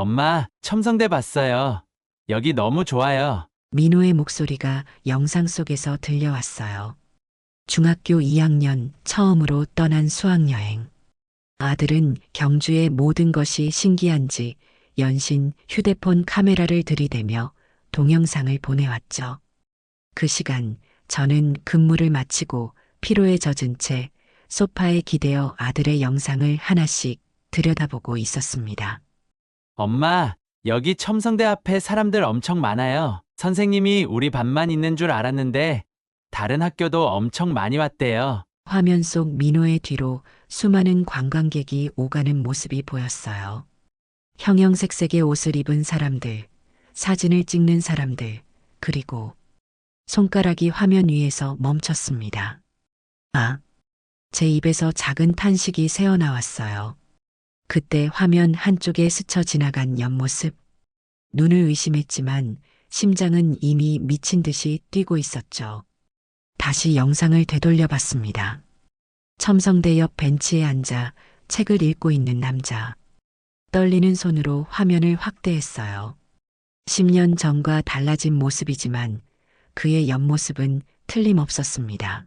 엄마, 첨성대 봤어요. 여기 너무 좋아요. 민호의 목소리가 영상 속에서 들려왔어요. 중학교 2학년 처음으로 떠난 수학여행. 아들은 경주의 모든 것이 신기한지 연신 휴대폰 카메라를 들이대며 동영상을 보내왔죠. 그 시간 저는 근무를 마치고 피로에 젖은 채 소파에 기대어 아들의 영상을 하나씩 들여다보고 있었습니다. 엄마, 여기 첨성대 앞에 사람들 엄청 많아요. 선생님이 우리 반만 있는 줄 알았는데 다른 학교도 엄청 많이 왔대요. 화면 속 민호의 뒤로 수많은 관광객이 오가는 모습이 보였어요. 형형색색의 옷을 입은 사람들, 사진을 찍는 사람들, 그리고 손가락이 화면 위에서 멈췄습니다. 아, 제 입에서 작은 탄식이 새어나왔어요. 그때 화면 한쪽에 스쳐 지나간 옆모습. 눈을 의심했지만 심장은 이미 미친 듯이 뛰고 있었죠. 다시 영상을 되돌려 봤습니다. 첨성대 옆 벤치에 앉아 책을 읽고 있는 남자. 떨리는 손으로 화면을 확대했어요. 10년 전과 달라진 모습이지만 그의 옆모습은 틀림없었습니다.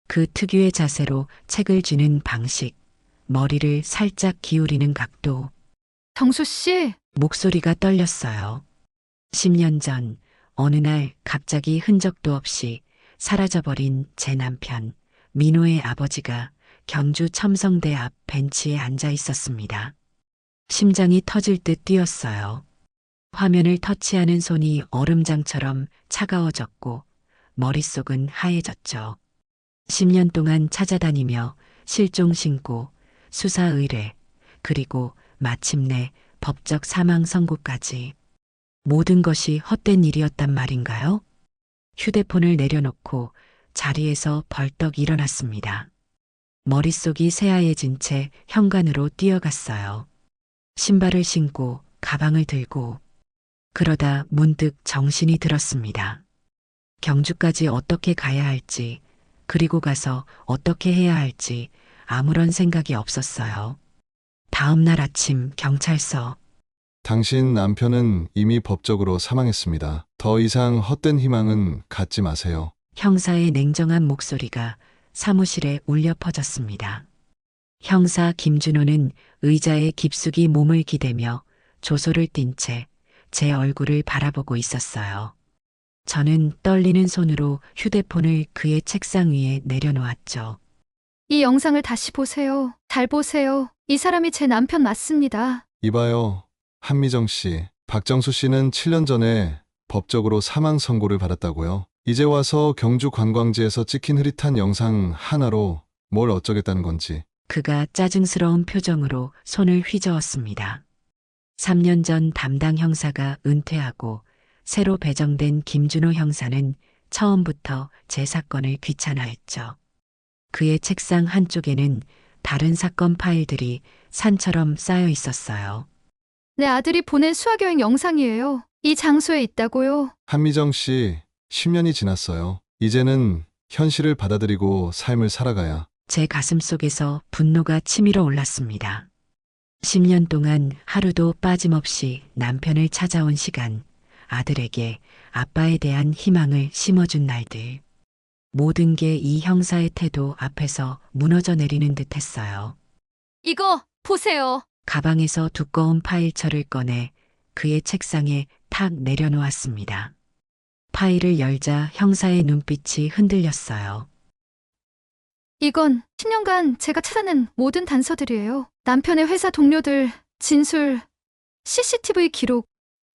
그 특유의 자세로 책을 쥐는 방식, 머리를 살짝 기울이는 각도, 정수 씨, 목소리가 떨렸어요. 10년 전 어느 날 갑자기 흔적도 없이 사라져버린 제 남편, 민호의 아버지가 경주 첨성대 앞 벤치에 앉아 있었습니다. 심장이 터질 듯 뛰었어요. 화면을 터치하는 손이 얼음장처럼 차가워졌고 머릿속은 하얘졌죠. 10년 동안 찾아다니며 실종 신고, 수사 의뢰, 그리고 마침내 법적 사망 선고까지. 모든 것이 헛된 일이었단 말인가요? 휴대폰을 내려놓고 자리에서 벌떡 일어났습니다. 머릿속이 새하얘진 채 현관으로 뛰어갔어요. 신발을 신고 가방을 들고 그러다 문득 정신이 들었습니다. 경주까지 어떻게 가야 할지, 그리고 가서 어떻게 해야 할지 아무런 생각이 없었어요. 다음 날 아침 경찰서. 당신 남편은 이미 법적으로 사망했습니다. 더 이상 헛된 희망은 갖지 마세요. 형사의 냉정한 목소리가 사무실에 울려 퍼졌습니다. 형사 김준호는 의자에 깊숙이 몸을 기대며 조소를 띈 채 제 얼굴을 바라보고 있었어요. 저는 떨리는 손으로 휴대폰을 그의 책상 위에 내려놓았죠. 이 영상을 다시 보세요. 잘 보세요. 이 사람이 제 남편 맞습니다. 이봐요. 한미정 씨, 박정수 씨는 7년 전에 법적으로 사망 선고를 받았다고요. 이제 와서 경주 관광지에서 찍힌 흐릿한 영상 하나로 뭘 어쩌겠다는 건지. 그가 짜증스러운 표정으로 손을 휘저었습니다. 3년 전 담당 형사가 은퇴하고 새로 배정된 김준호 형사는 처음부터 제 사건을 귀찮아했죠. 그의 책상 한쪽에는 다른 사건 파일들이 산처럼 쌓여 있었어요. 내 아들이 보낸 수학여행 영상이에요. 이 장소에 있다고요. 한미정 씨, 10년이 지났어요. 이제는 현실을 받아들이고 삶을 살아가야. 제 가슴 속에서 분노가 치밀어 올랐습니다. 10년 동안 하루도 빠짐없이 남편을 찾아온 시간, 아들에게 아빠에 대한 희망을 심어준 날들. 모든 게 이 형사의 태도 앞에서 무너져 내리는 듯 했어요. 이거 보세요. 가방에서 두꺼운 파일철을 꺼내 그의 책상에 탁 내려놓았습니다. 파일을 열자 형사의 눈빛이 흔들렸어요. 이건 10년간 제가 찾아낸 모든 단서들이에요. 남편의 회사 동료들, 진술, CCTV 기록,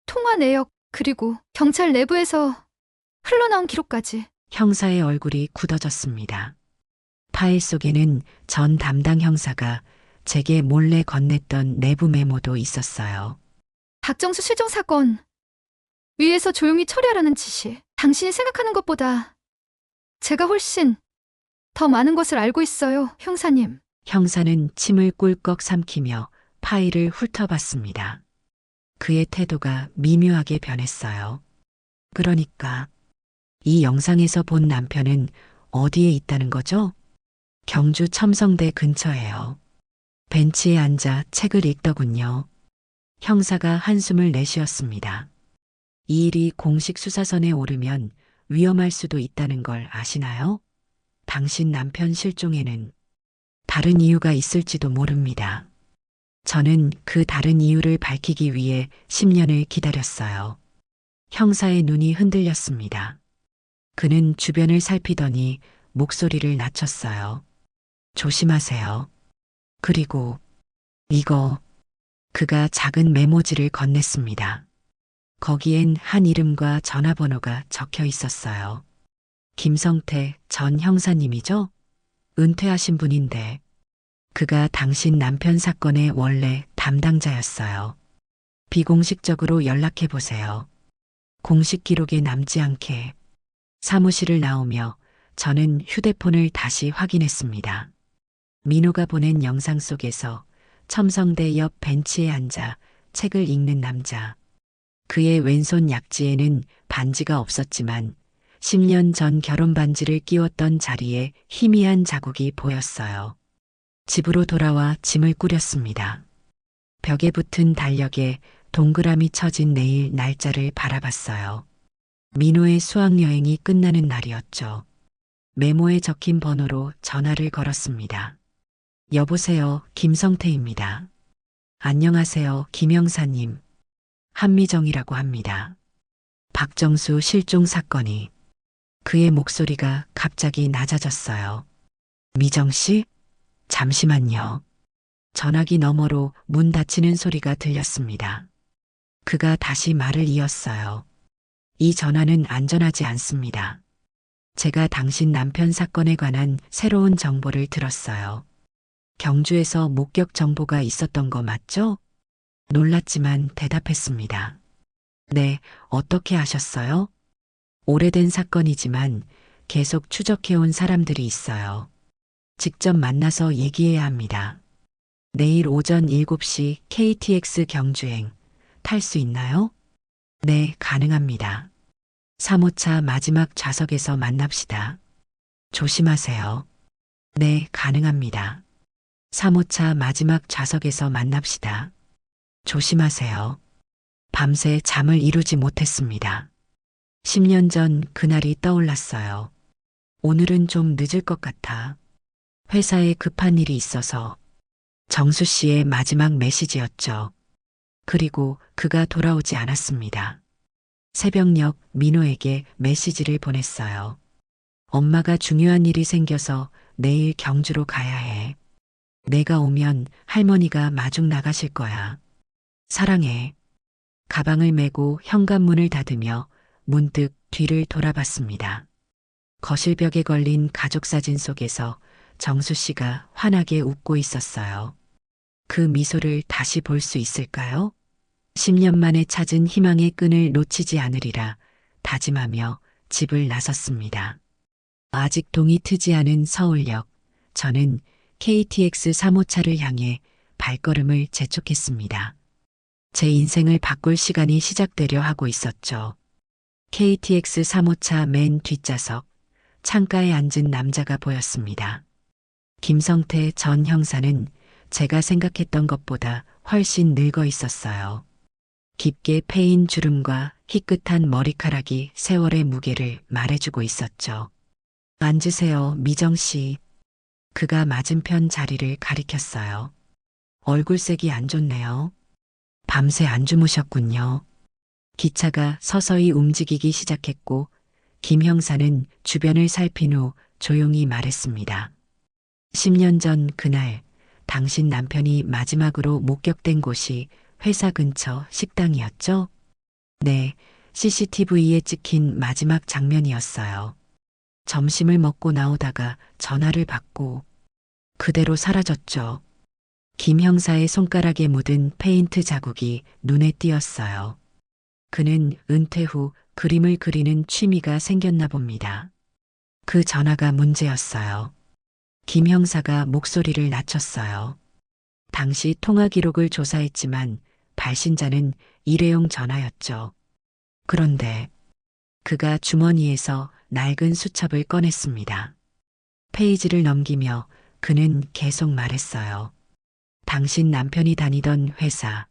통화 내역, 그리고 경찰 내부에서 흘러나온 기록까지. 형사의 얼굴이 굳어졌습니다. 파일 속에는 전 담당 형사가 제게 몰래 건넸던 내부 메모도 있었어요. 박정수 실종 사건. 위에서 조용히 처리하라는 지시. 당신이 생각하는 것보다 제가 훨씬 더 많은 것을 알고 있어요, 형사님. 형사는 침을 꿀꺽 삼키며 파일을 훑어봤습니다. 그의 태도가 미묘하게 변했어요. 그러니까 이 영상에서 본 남편은 어디에 있다는 거죠? 경주 첨성대 근처에요. 벤치에 앉아 책을 읽더군요. 형사가 한숨을 내쉬었습니다. 이 일이 공식 수사선에 오르면 위험할 수도 있다는 걸 아시나요? 당신 남편 실종에는 다른 이유가 있을지도 모릅니다. 저는 그 다른 이유를 밝히기 위해 10년을 기다렸어요. 형사의 눈이 흔들렸습니다. 그는 주변을 살피더니 목소리를 낮췄어요. 조심하세요. 그리고 이거, 그가 작은 메모지를 건넸습니다. 거기엔 한 이름과 전화번호가 적혀 있었어요. 김성태 전 형사님이죠? 은퇴하신 분인데 그가 당신 남편 사건의 원래 담당자였어요. 비공식적으로 연락해 보세요. 공식 기록에 남지 않게. 사무실을 나오며 저는 휴대폰을 다시 확인했습니다. 민호가 보낸 영상 속에서 첨성대 옆 벤치에 앉아 책을 읽는 남자. 그의 왼손 약지에는 반지가 없었지만 10년 전 결혼 반지를 끼웠던 자리에 희미한 자국이 보였어요. 집으로 돌아와 짐을 꾸렸습니다. 벽에 붙은 달력에 동그라미 쳐진 내일 날짜를 바라봤어요. 민호의 수학여행이 끝나는 날이었죠. 메모에 적힌 번호로 전화를 걸었습니다. 여보세요, 김성태입니다. 안녕하세요, 김 형사님. 한미정이라고 합니다. 박정수 실종 사건이. 그의 목소리가 갑자기 낮아졌어요. 미정 씨? 잠시만요. 전화기 너머로 문 닫히는 소리가 들렸습니다. 그가 다시 말을 이었어요. 이 전화는 안전하지 않습니다. 제가 당신 남편 사건에 관한 새로운 정보를 들었어요. 경주에서 목격 정보가 있었던 거 맞죠? 놀랐지만 대답했습니다. 네, 어떻게 아셨어요? 오래된 사건이지만 계속 추적해온 사람들이 있어요. 직접 만나서 얘기해야 합니다. 내일 오전 7시 KTX 경주행 탈 수 있나요? 네, 가능합니다. 3호차 마지막 좌석에서 만납시다. 조심하세요. 네, 가능합니다. 3호차 마지막 좌석에서 만납시다. 조심하세요. 밤새 잠을 이루지 못했습니다. 10년 전 그날이 떠올랐어요. 오늘은 좀 늦을 것 같아. 회사에 급한 일이 있어서. 정수 씨의 마지막 메시지였죠. 그리고 그가 돌아오지 않았습니다. 새벽녘 민호에게 메시지를 보냈어요. 엄마가 중요한 일이 생겨서 내일 경주로 가야 해. 내가 오면 할머니가 마중 나가실 거야. 사랑해. 가방을 메고 현관문을 닫으며 문득 뒤를 돌아봤습니다. 거실벽에 걸린 가족 사진 속에서 정수 씨가 환하게 웃고 있었어요. 그 미소를 다시 볼 수 있을까요? 10년 만에 찾은 희망의 끈을 놓치지 않으리라 다짐하며 집을 나섰습니다. 아직 동이 트지 않은 서울역. 저는 KTX 3호차를 향해 발걸음을 재촉했습니다. 제 인생을 바꿀 시간이 시작되려 하고 있었죠. KTX 3호차 맨 뒷좌석, 창가에 앉은 남자가 보였습니다. 김성태 전 형사는 제가 생각했던 것보다 훨씬 늙어 있었어요. 깊게 패인 주름과 희끗한 머리카락이 세월의 무게를 말해주고 있었죠. 앉으세요, 미정 씨. 그가 맞은편 자리를 가리켰어요. 얼굴색이 안 좋네요. 밤새 안 주무셨군요. 기차가 서서히 움직이기 시작했고 김 형사는 주변을 살핀 후 조용히 말했습니다. 10년 전 그날 당신 남편이 마지막으로 목격된 곳이 회사 근처 식당이었죠? 네, CCTV에 찍힌 마지막 장면이었어요. 점심을 먹고 나오다가 전화를 받고 그대로 사라졌죠. 김 형사의 손가락에 묻은 페인트 자국이 눈에 띄었어요. 그는 은퇴 후 그림을 그리는 취미가 생겼나 봅니다. 그 전화가 문제였어요. 김 형사가 목소리를 낮췄어요. 당시 통화 기록을 조사했지만 발신자는 일회용 전화였죠. 그런데 그가 주머니에서 낡은 수첩을 꺼냈습니다. 페이지를 넘기며 그는 계속 말했어요. 당신 남편이 다니던 회사,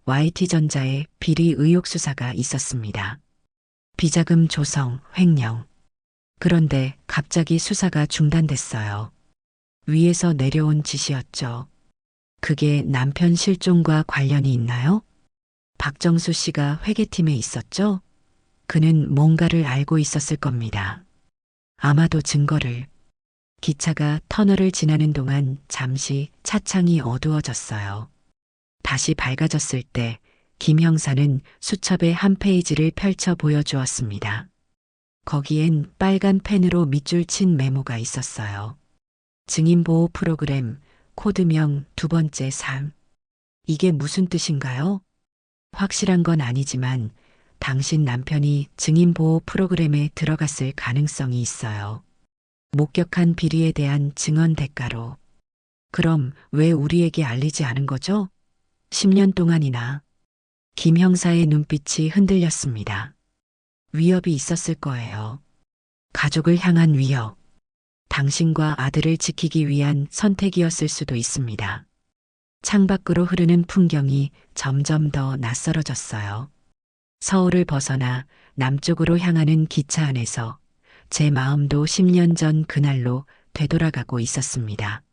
YT전자의 비리 의혹 수사가 있었습니다. 비자금 조성, 횡령. 그런데 갑자기 수사가 중단됐어요. 위에서 내려온 지시였죠. 그게 남편 실종과 관련이 있나요? 박정수 씨가 회계팀에 있었죠? 그는 뭔가를 알고 있었을 겁니다. 아마도 증거를. 기차가 터널을 지나는 동안 잠시 차창이 어두워졌어요. 다시 밝아졌을 때 김 형사는 수첩의 한 페이지를 펼쳐 보여주었습니다. 거기엔 빨간 펜으로 밑줄 친 메모가 있었어요. 증인보호 프로그램, 코드명 2번째 3. 이게 무슨 뜻인가요? 확실한 건 아니지만 당신 남편이 증인보호 프로그램에 들어갔을 가능성이 있어요. 목격한 비리에 대한 증언 대가로. 그럼 왜 우리에게 알리지 않은 거죠? 10년 동안이나. 김 형사의 눈빛이 흔들렸습니다. 위협이 있었을 거예요. 가족을 향한 위협. 당신과 아들을 지키기 위한 선택이었을 수도 있습니다. 창밖으로 흐르는 풍경이 점점 더 낯설어졌어요. 서울을 벗어나 남쪽으로 향하는 기차 안에서 제 마음도 10년 전 그날로 되돌아가고 있었습니다.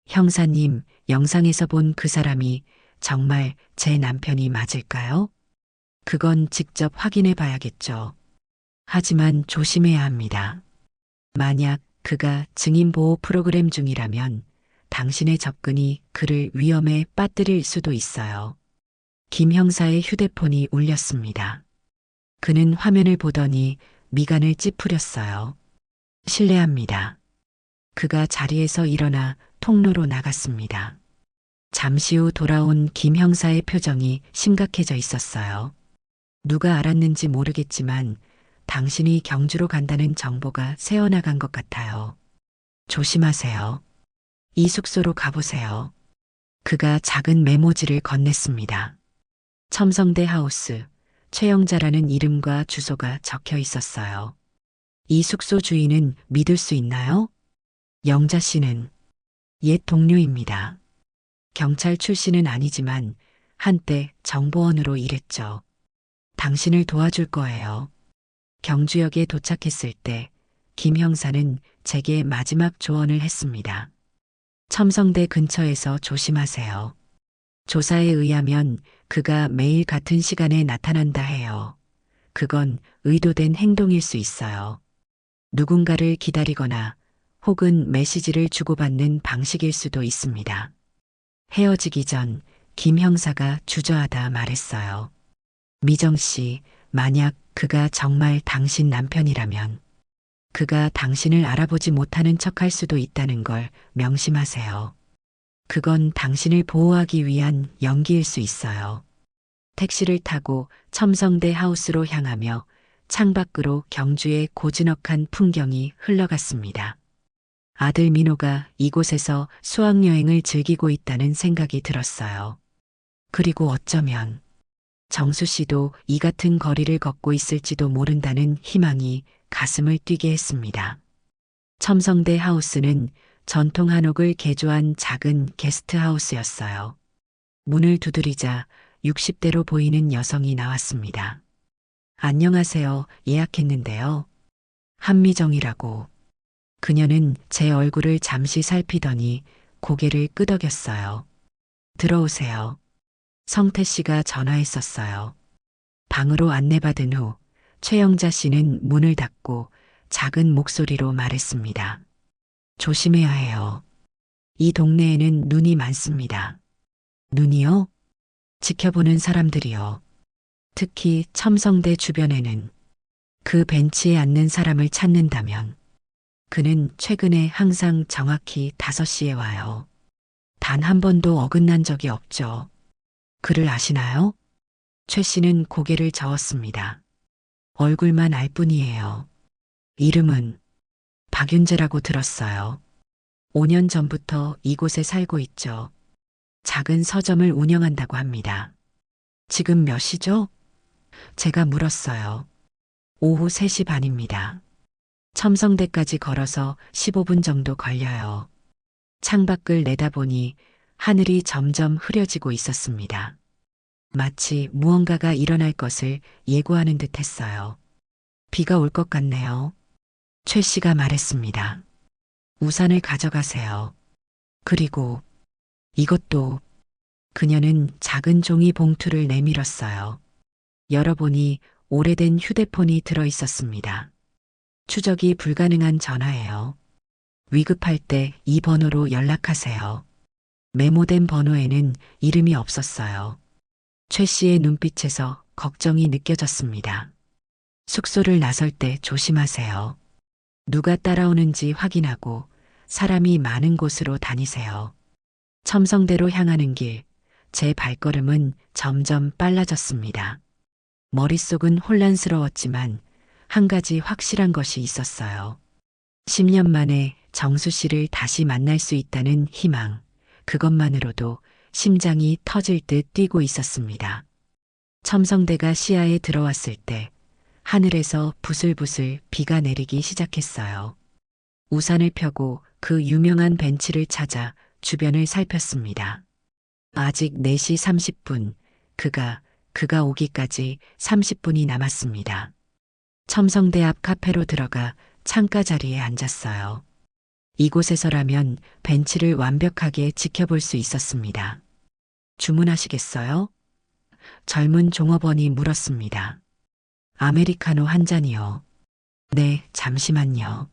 형사님, 영상에서 본 그 사람이 정말 제 남편이 맞을까요? 그건 직접 확인해 봐야겠죠. 하지만 조심해야 합니다. 만약 그가 증인보호 프로그램 중이라면 당신의 접근이 그를 위험에 빠뜨릴 수도 있어요. 김 형사의 휴대폰이 울렸습니다. 그는 화면을 보더니 미간을 찌푸렸어요. 실례합니다. 그가 자리에서 일어나 통로로 나갔습니다. 잠시 후 돌아온 김 형사의 표정이 심각해져 있었어요. 누가 알았는지 모르겠지만 당신이 경주로 간다는 정보가 새어나간 것 같아요. 조심하세요. 이 숙소로 가보세요. 그가 작은 메모지를 건넸습니다. 첨성대 하우스, 최영자라는 이름과 주소가 적혀 있었어요. 이 숙소 주인은 믿을 수 있나요? 영자 씨는 옛 동료입니다. 경찰 출신은 아니지만 한때 정보원으로 일했죠. 당신을 도와줄 거예요. 경주역에 도착했을 때 김 형사는 제게 마지막 조언을 했습니다. 첨성대 근처에서 조심하세요. 조사에 의하면 그가 매일 같은 시간에 나타난다 해요. 그건 의도된 행동일 수 있어요. 누군가를 기다리거나 혹은 메시지를 주고받는 방식일 수도 있습니다. 헤어지기 전 김 형사가 주저하다 말했어요. 미정 씨, 만약 그가 정말 당신 남편이라면 그가 당신을 알아보지 못하는 척할 수도 있다는 걸 명심하세요. 그건 당신을 보호하기 위한 연기일 수 있어요. 택시를 타고 첨성대 하우스로 향하며 창밖으로 경주의 고즈넉한 풍경이 흘러갔습니다. 아들 민호가 이곳에서 수학여행을 즐기고 있다는 생각이 들었어요. 그리고 어쩌면 정수 씨도 이 같은 거리를 걷고 있을지도 모른다는 희망이 가슴을 뛰게 했습니다. 첨성대 하우스는 전통 한옥을 개조한 작은 게스트하우스였어요. 문을 두드리자 60대로 보이는 여성이 나왔습니다. 안녕하세요. 예약했는데요. 한미정이라고. 그녀는 제 얼굴을 잠시 살피더니 고개를 끄덕였어요. 들어오세요. 성태 씨가 전화했었어요. 방으로 안내받은 후 최영자 씨는 문을 닫고 작은 목소리로 말했습니다. 조심해야 해요. 이 동네에는 눈이 많습니다. 눈이요? 지켜보는 사람들이요. 특히 첨성대 주변에는 그 벤치에 앉는 사람을 찾는다면 그는 최근에 항상 정확히 5시에 와요. 단 한 번도 어긋난 적이 없죠. 그를 아시나요? 최 씨는 고개를 저었습니다. 얼굴만 알 뿐이에요. 이름은 박윤재라고 들었어요. 5년 전부터 이곳에 살고 있죠. 작은 서점을 운영한다고 합니다. 지금 몇 시죠? 제가 물었어요. 오후 3시 반입니다. 첨성대까지 걸어서 15분 정도 걸려요. 창밖을 내다보니 하늘이 점점 흐려지고 있었습니다. 마치 무언가가 일어날 것을 예고하는 듯 했어요. 비가 올 것 같네요. 최 씨가 말했습니다. 우산을 가져가세요. 그리고 이것도. 그녀는 작은 종이 봉투를 내밀었어요. 열어보니 오래된 휴대폰이 들어 있었습니다. 추적이 불가능한 전화예요. 위급할 때 이 번호로 연락하세요. 메모된 번호에는 이름이 없었어요. 최 씨의 눈빛에서 걱정이 느껴졌습니다. 숙소를 나설 때 조심하세요. 누가 따라오는지 확인하고 사람이 많은 곳으로 다니세요. 첨성대로 향하는 길, 제 발걸음은 점점 빨라졌습니다. 머릿속은 혼란스러웠지만 한 가지 확실한 것이 있었어요. 10년 만에 정수 씨를 다시 만날 수 있다는 희망, 그것만으로도 심장이 터질 듯 뛰고 있었습니다. 첨성대가 시야에 들어왔을 때 하늘에서 부슬부슬 비가 내리기 시작했어요. 우산을 펴고 그 유명한 벤치를 찾아 주변을 살폈습니다. 아직 4시 30분, 그가 오기까지 30분이 남았습니다. 첨성대 앞 카페로 들어가 창가 자리에 앉았어요. 이곳에서라면 벤치를 완벽하게 지켜볼 수 있었습니다. 주문하시겠어요? 젊은 종업원이 물었습니다. 아메리카노 한 잔이요. 네, 잠시만요.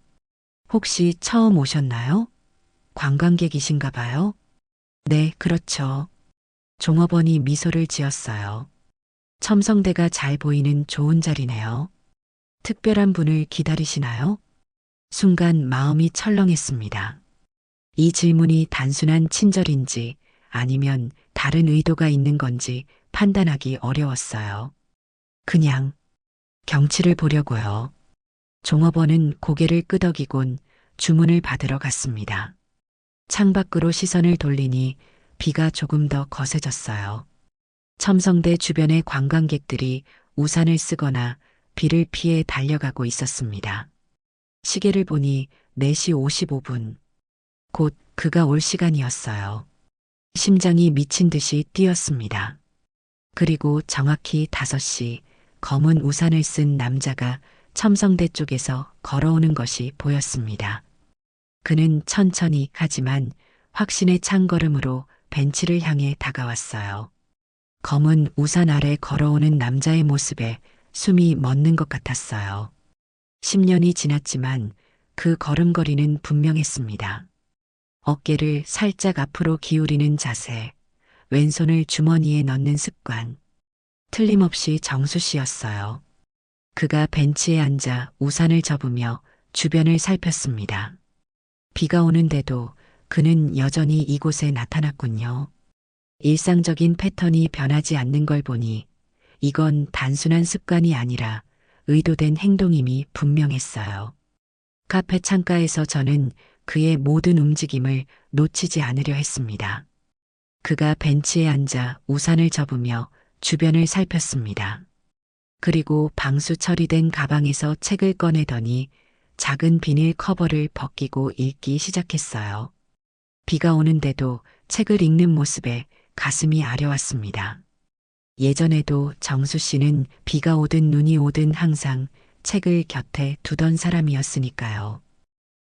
혹시 처음 오셨나요? 관광객이신가 봐요? 네, 그렇죠. 종업원이 미소를 지었어요. 첨성대가 잘 보이는 좋은 자리네요. 특별한 분을 기다리시나요? 순간 마음이 철렁했습니다. 이 질문이 단순한 친절인지 아니면 다른 의도가 있는 건지 판단하기 어려웠어요. 그냥 경치를 보려고요. 종업원은 고개를 끄덕이곤 주문을 받으러 갔습니다. 창밖으로 시선을 돌리니 비가 조금 더 거세졌어요. 첨성대 주변의 관광객들이 우산을 쓰거나 비를 피해 달려가고 있었습니다. 시계를 보니 4시 55분. 곧 그가 올 시간이었어요. 심장이 미친 듯이 뛰었습니다. 그리고 정확히 5시 검은 우산을 쓴 남자가 첨성대 쪽에서 걸어오는 것이 보였습니다. 그는 천천히 하지만 확신에 찬 걸음으로 벤치를 향해 다가왔어요. 검은 우산 아래 걸어오는 남자의 모습에 숨이 멎는 것 같았어요. 10년이 지났지만 그 걸음걸이는 분명했습니다. 어깨를 살짝 앞으로 기울이는 자세, 왼손을 주머니에 넣는 습관. 틀림없이 정수 씨였어요. 그가 벤치에 앉아 우산을 접으며 주변을 살폈습니다. 비가 오는데도 그는 여전히 이곳에 나타났군요. 일상적인 패턴이 변하지 않는 걸 보니 이건 단순한 습관이 아니라 의도된 행동임이 분명했어요. 카페 창가에서 저는 그의 모든 움직임을 놓치지 않으려 했습니다. 그가 벤치에 앉아 우산을 접으며 주변을 살폈습니다. 그리고 방수 처리된 가방에서 책을 꺼내더니 작은 비닐 커버를 벗기고 읽기 시작했어요. 비가 오는데도 책을 읽는 모습에 가슴이 아려왔습니다. 예전에도 정수 씨는 비가 오든 눈이 오든 항상 책을 곁에 두던 사람이었으니까요.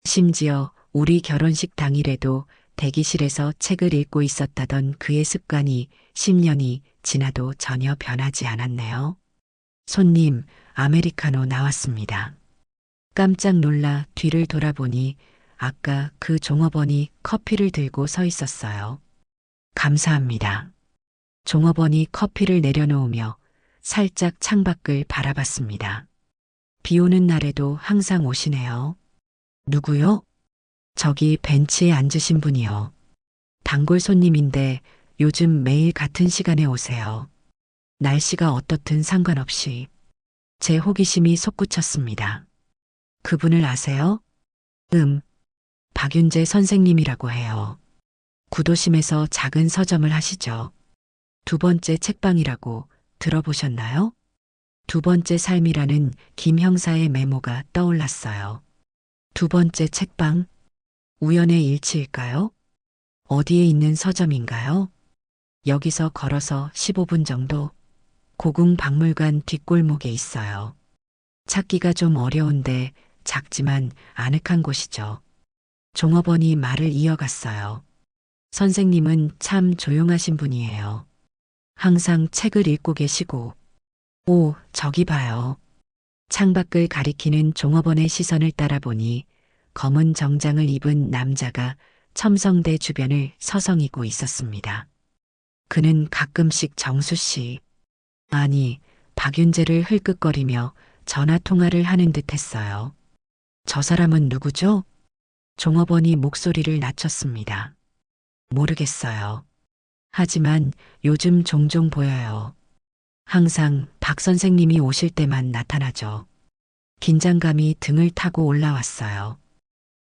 심지어 우리 결혼식 당일에도 대기실에서 책을 읽고 있었다던 그의 습관이 10년이 지나도 전혀 변하지 않았네요. 손님, 아메리카노 나왔습니다. 깜짝 놀라 뒤를 돌아보니 아까 그 종업원이 커피를 들고 서 있었어요. 감사합니다. 종업원이 커피를 내려놓으며 살짝 창밖을 바라봤습니다. 비 오는 날에도 항상 오시네요. 누구요? 저기 벤치에 앉으신 분이요. 단골 손님인데 요즘 매일 같은 시간에 오세요. 날씨가 어떻든 상관없이. 제 호기심이 솟구쳤습니다. 그분을 아세요? 박윤재 선생님이라고 해요. 구도심에서 작은 서점을 하시죠. 2번째 책방이라고 들어보셨나요? 2번째 삶이라는 김 형사의 메모가 떠올랐어요. 2번째 책방? 우연의 일치일까요? 어디에 있는 서점인가요? 여기서 걸어서 15분 정도 고궁박물관 뒷골목에 있어요. 찾기가 좀 어려운데 작지만 아늑한 곳이죠. 종업원이 말을 이어갔어요. 선생님은 참 조용하신 분이에요. 항상 책을 읽고 계시고, 오, 저기 봐요. 창밖을 가리키는 종업원의 시선을 따라보니 검은 정장을 입은 남자가 첨성대 주변을 서성이고 있었습니다. 그는 가끔씩 정수 씨, 아니, 박윤재를 흘끗거리며 전화 통화를 하는 듯 했어요. 저 사람은 누구죠? 종업원이 목소리를 낮췄습니다. 모르겠어요. 하지만 요즘 종종 보여요. 항상 박 선생님이 오실 때만 나타나죠. 긴장감이 등을 타고 올라왔어요.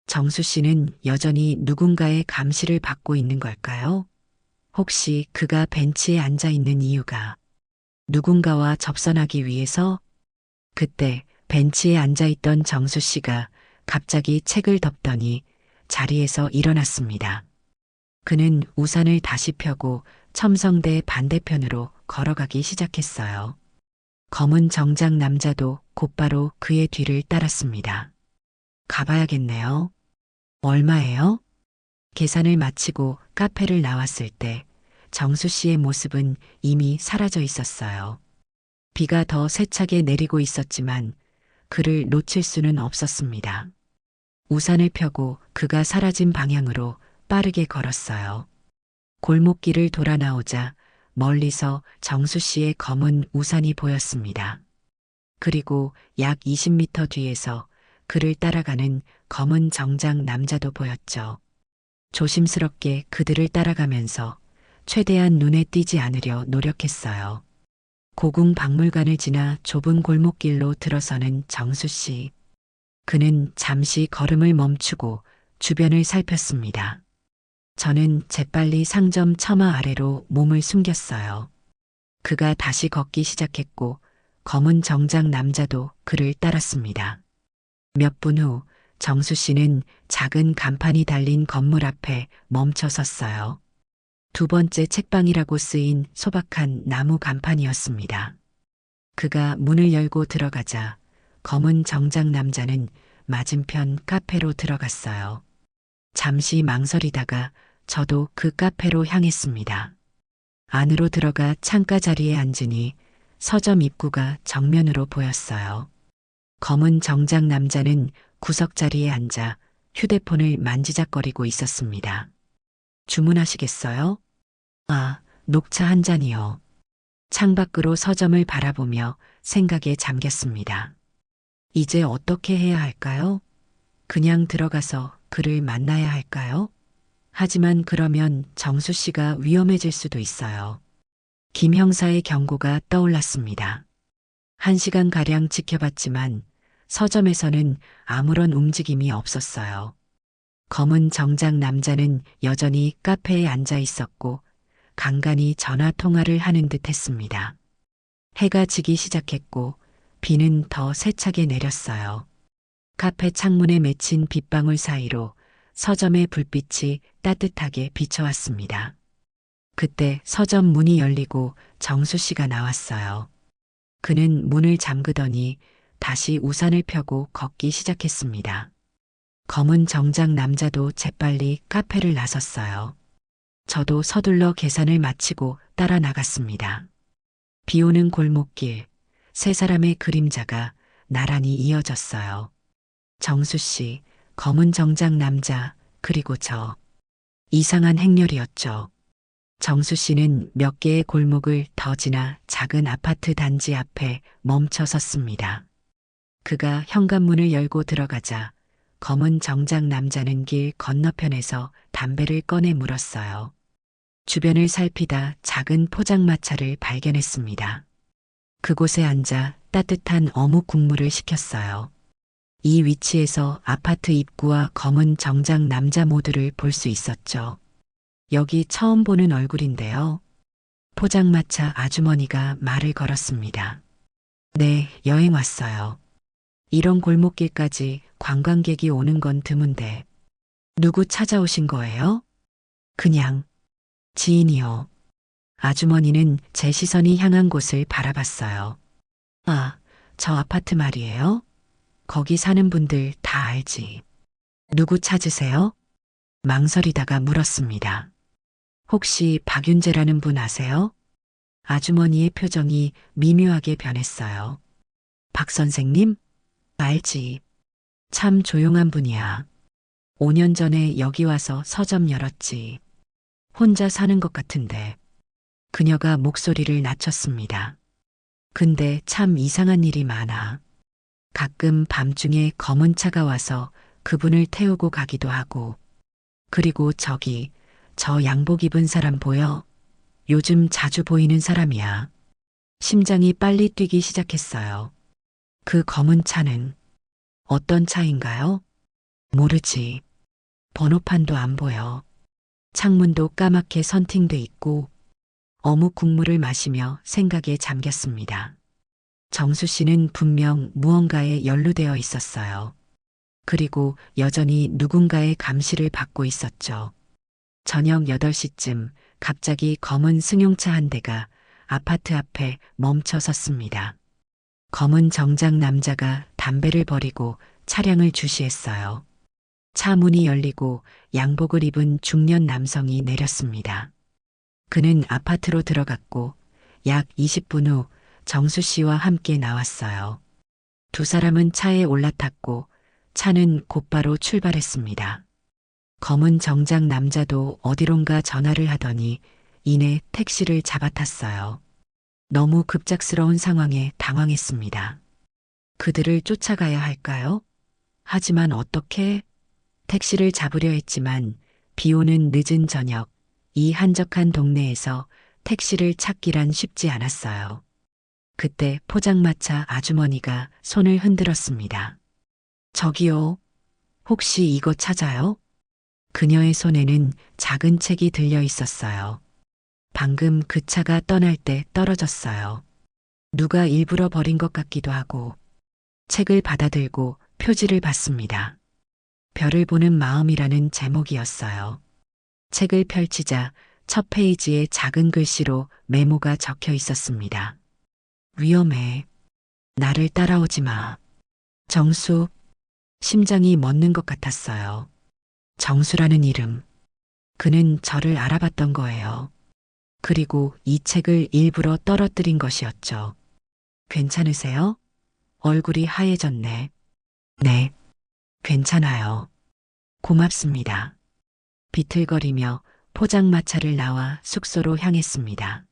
정수 씨는 여전히 누군가의 감시를 받고 있는 걸까요? 혹시 그가 벤치에 앉아 있는 이유가 누군가와 접선하기 위해서? 그때 벤치에 앉아 있던 정수 씨가 갑자기 책을 덮더니 자리에서 일어났습니다. 그는 우산을 다시 펴고 첨성대 반대편으로 걸어가기 시작했어요. 검은 정장 남자도 곧바로 그의 뒤를 따랐습니다. 가봐야겠네요. 얼마예요? 계산을 마치고 카페를 나왔을 때 정수 씨의 모습은 이미 사라져 있었어요. 비가 더 세차게 내리고 있었지만 그를 놓칠 수는 없었습니다. 우산을 펴고 그가 사라진 방향으로 빠르게 걸었어요. 골목길을 돌아 나오자 멀리서 정수 씨의 검은 우산이 보였습니다. 그리고 약 20m 뒤에서 그를 따라가는 검은 정장 남자도 보였죠. 조심스럽게 그들을 따라가면서 최대한 눈에 띄지 않으려 노력했어요. 고궁박물관을 지나 좁은 골목길로 들어서는 정수 씨. 그는 잠시 걸음을 멈추고 주변을 살폈습니다. 저는 재빨리 상점 처마 아래로 몸을 숨겼어요. 그가 다시 걷기 시작했고 검은 정장 남자도 그를 따랐습니다. 몇 분 후 정수 씨는 작은 간판이 달린 건물 앞에 멈춰 섰어요. 두 번째 책방이라고 쓰인 소박한 나무 간판이었습니다. 그가 문을 열고 들어가자 검은 정장 남자는 맞은편 카페로 들어갔어요. 잠시 망설이다가 저도 그 카페로 향했습니다. 안으로 들어가 창가 자리에 앉으니 서점 입구가 정면으로 보였어요. 검은 정장 남자는 구석자리에 앉아 휴대폰을 만지작거리고 있었습니다. 주문하시겠어요? 아, 녹차 한 잔이요. 창밖으로 서점을 바라보며 생각에 잠겼습니다. 이제 어떻게 해야 할까요? 그냥 들어가서 그를 만나야 할까요? 하지만 그러면 정수 씨가 위험해질 수도 있어요. 김 형사의 경고가 떠올랐습니다. 1시간가량 지켜봤지만 서점에서는 아무런 움직임이 없었어요. 검은 정장 남자는 여전히 카페에 앉아 있었고 간간히 전화 통화를 하는 듯 했습니다. 해가 지기 시작했고 비는 더 세차게 내렸어요. 카페 창문에 맺힌 빗방울 사이로 서점의 불빛이 따뜻하게 비춰왔습니다. 그때 서점 문이 열리고 정수 씨가 나왔어요. 그는 문을 잠그더니 다시 우산을 펴고 걷기 시작했습니다. 검은 정장 남자도 재빨리 카페를 나섰어요. 저도 서둘러 계산을 마치고 따라 나갔습니다. 비 오는 골목길, 세 사람의 그림자가 나란히 이어졌어요. 정수 씨, 검은 정장 남자, 그리고 저. 이상한 행렬이었죠. 정수 씨는 몇 개의 골목을 더 지나 작은 아파트 단지 앞에 멈춰 섰습니다. 그가 현관문을 열고 들어가자 검은 정장 남자는 길 건너편에서 담배를 꺼내 물었어요. 주변을 살피다 작은 포장마차를 발견했습니다. 그곳에 앉아 따뜻한 어묵 국물을 시켰어요. 이 위치에서 아파트 입구와 검은 정장 남자 모두를 볼 수 있었죠. 여기 처음 보는 얼굴인데요. 포장마차 아주머니가 말을 걸었습니다. 네, 여행 왔어요. 이런 골목길까지 관광객이 오는 건 드문데. 누구 찾아오신 거예요? 그냥 지인이요. 아주머니는 제 시선이 향한 곳을 바라봤어요. 아, 저 아파트 말이에요? 거기 사는 분들 다 알지. 누구 찾으세요? 망설이다가 물었습니다. 혹시 박윤재라는 분 아세요? 아주머니의 표정이 미묘하게 변했어요. 박 선생님? 알지. 참 조용한 분이야. 5년 전에 여기 와서 서점 열었지. 혼자 사는 것 같은데. 그녀가 목소리를 낮췄습니다. 근데 참 이상한 일이 많아. 가끔 밤중에 검은 차가 와서 그분을 태우고 가기도 하고. 그리고 저기, 저 양복 입은 사람 보여? 요즘 자주 보이는 사람이야. 심장이 빨리 뛰기 시작했어요. 그 검은 차는 어떤 차인가요? 모르지. 번호판도 안 보여. 창문도 까맣게 선팅돼 있고 어묵 국물을 마시며 생각에 잠겼습니다. 정수 씨는 분명 무언가에 연루되어 있었어요. 그리고 여전히 누군가의 감시를 받고 있었죠. 저녁 8시쯤 갑자기 검은 승용차 한 대가 아파트 앞에 멈춰 섰습니다. 검은 정장 남자가 담배를 버리고 차량을 주시했어요. 차 문이 열리고 양복을 입은 중년 남성이 내렸습니다. 그는 아파트로 들어갔고 약 20분 후 정수 씨와 함께 나왔어요. 두 사람은 차에 올라탔고 차는 곧바로 출발했습니다. 검은 정장 남자도 어디론가 전화를 하더니 이내 택시를 잡아탔어요. 너무 급작스러운 상황에 당황했습니다. 그들을 쫓아가야 할까요? 하지만 어떻게? 택시를 잡으려 했지만 비 오는 늦은 저녁, 이 한적한 동네에서 택시를 찾기란 쉽지 않았어요. 그때 포장마차 아주머니가 손을 흔들었습니다. 저기요, 혹시 이거 찾아요? 그녀의 손에는 작은 책이 들려 있었어요. 방금 그 차가 떠날 때 떨어졌어요. 누가 일부러 버린 것 같기도 하고. 책을 받아들고 표지를 봤습니다. 별을 보는 마음이라는 제목이었어요. 책을 펼치자 첫 페이지에 작은 글씨로 메모가 적혀 있었습니다. 위험해. 나를 따라오지 마. 정수. 심장이 멎는 것 같았어요. 정수라는 이름. 그는 저를 알아봤던 거예요. 그리고 이 책을 일부러 떨어뜨린 것이었죠. 괜찮으세요? 얼굴이 하얘졌네. 네, 괜찮아요. 고맙습니다. 비틀거리며 포장마차를 나와 숙소로 향했습니다.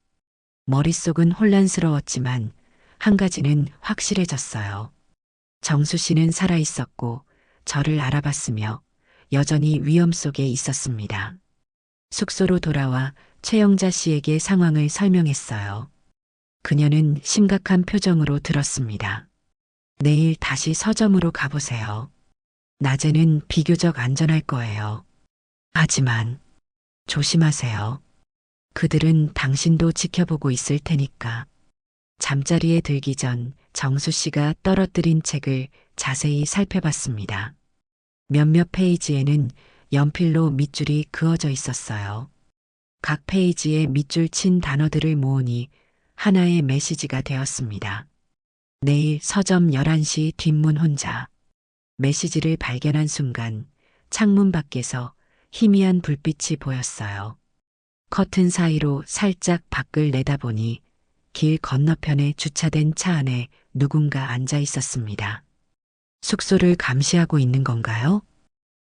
머릿속은 혼란스러웠지만 한 가지는 확실해졌어요. 정수 씨는 살아있었고 저를 알아봤으며 여전히 위험 속에 있었습니다. 숙소로 돌아와 최영자 씨에게 상황을 설명했어요. 그녀는 심각한 표정으로 들었습니다. 내일 다시 서점으로 가보세요. 낮에는 비교적 안전할 거예요. 하지만 조심하세요. 그들은 당신도 지켜보고 있을 테니까. 잠자리에 들기 전 정수 씨가 떨어뜨린 책을 자세히 살펴봤습니다. 몇몇 페이지에는 연필로 밑줄이 그어져 있었어요. 각 페이지에 밑줄 친 단어들을 모으니 하나의 메시지가 되었습니다. 내일 서점 11시 뒷문 혼자. 메시지를 발견한 순간 창문 밖에서 희미한 불빛이 보였어요. 커튼 사이로 살짝 밖을 내다보니 길 건너편에 주차된 차 안에 누군가 앉아 있었습니다. 숙소를 감시하고 있는 건가요?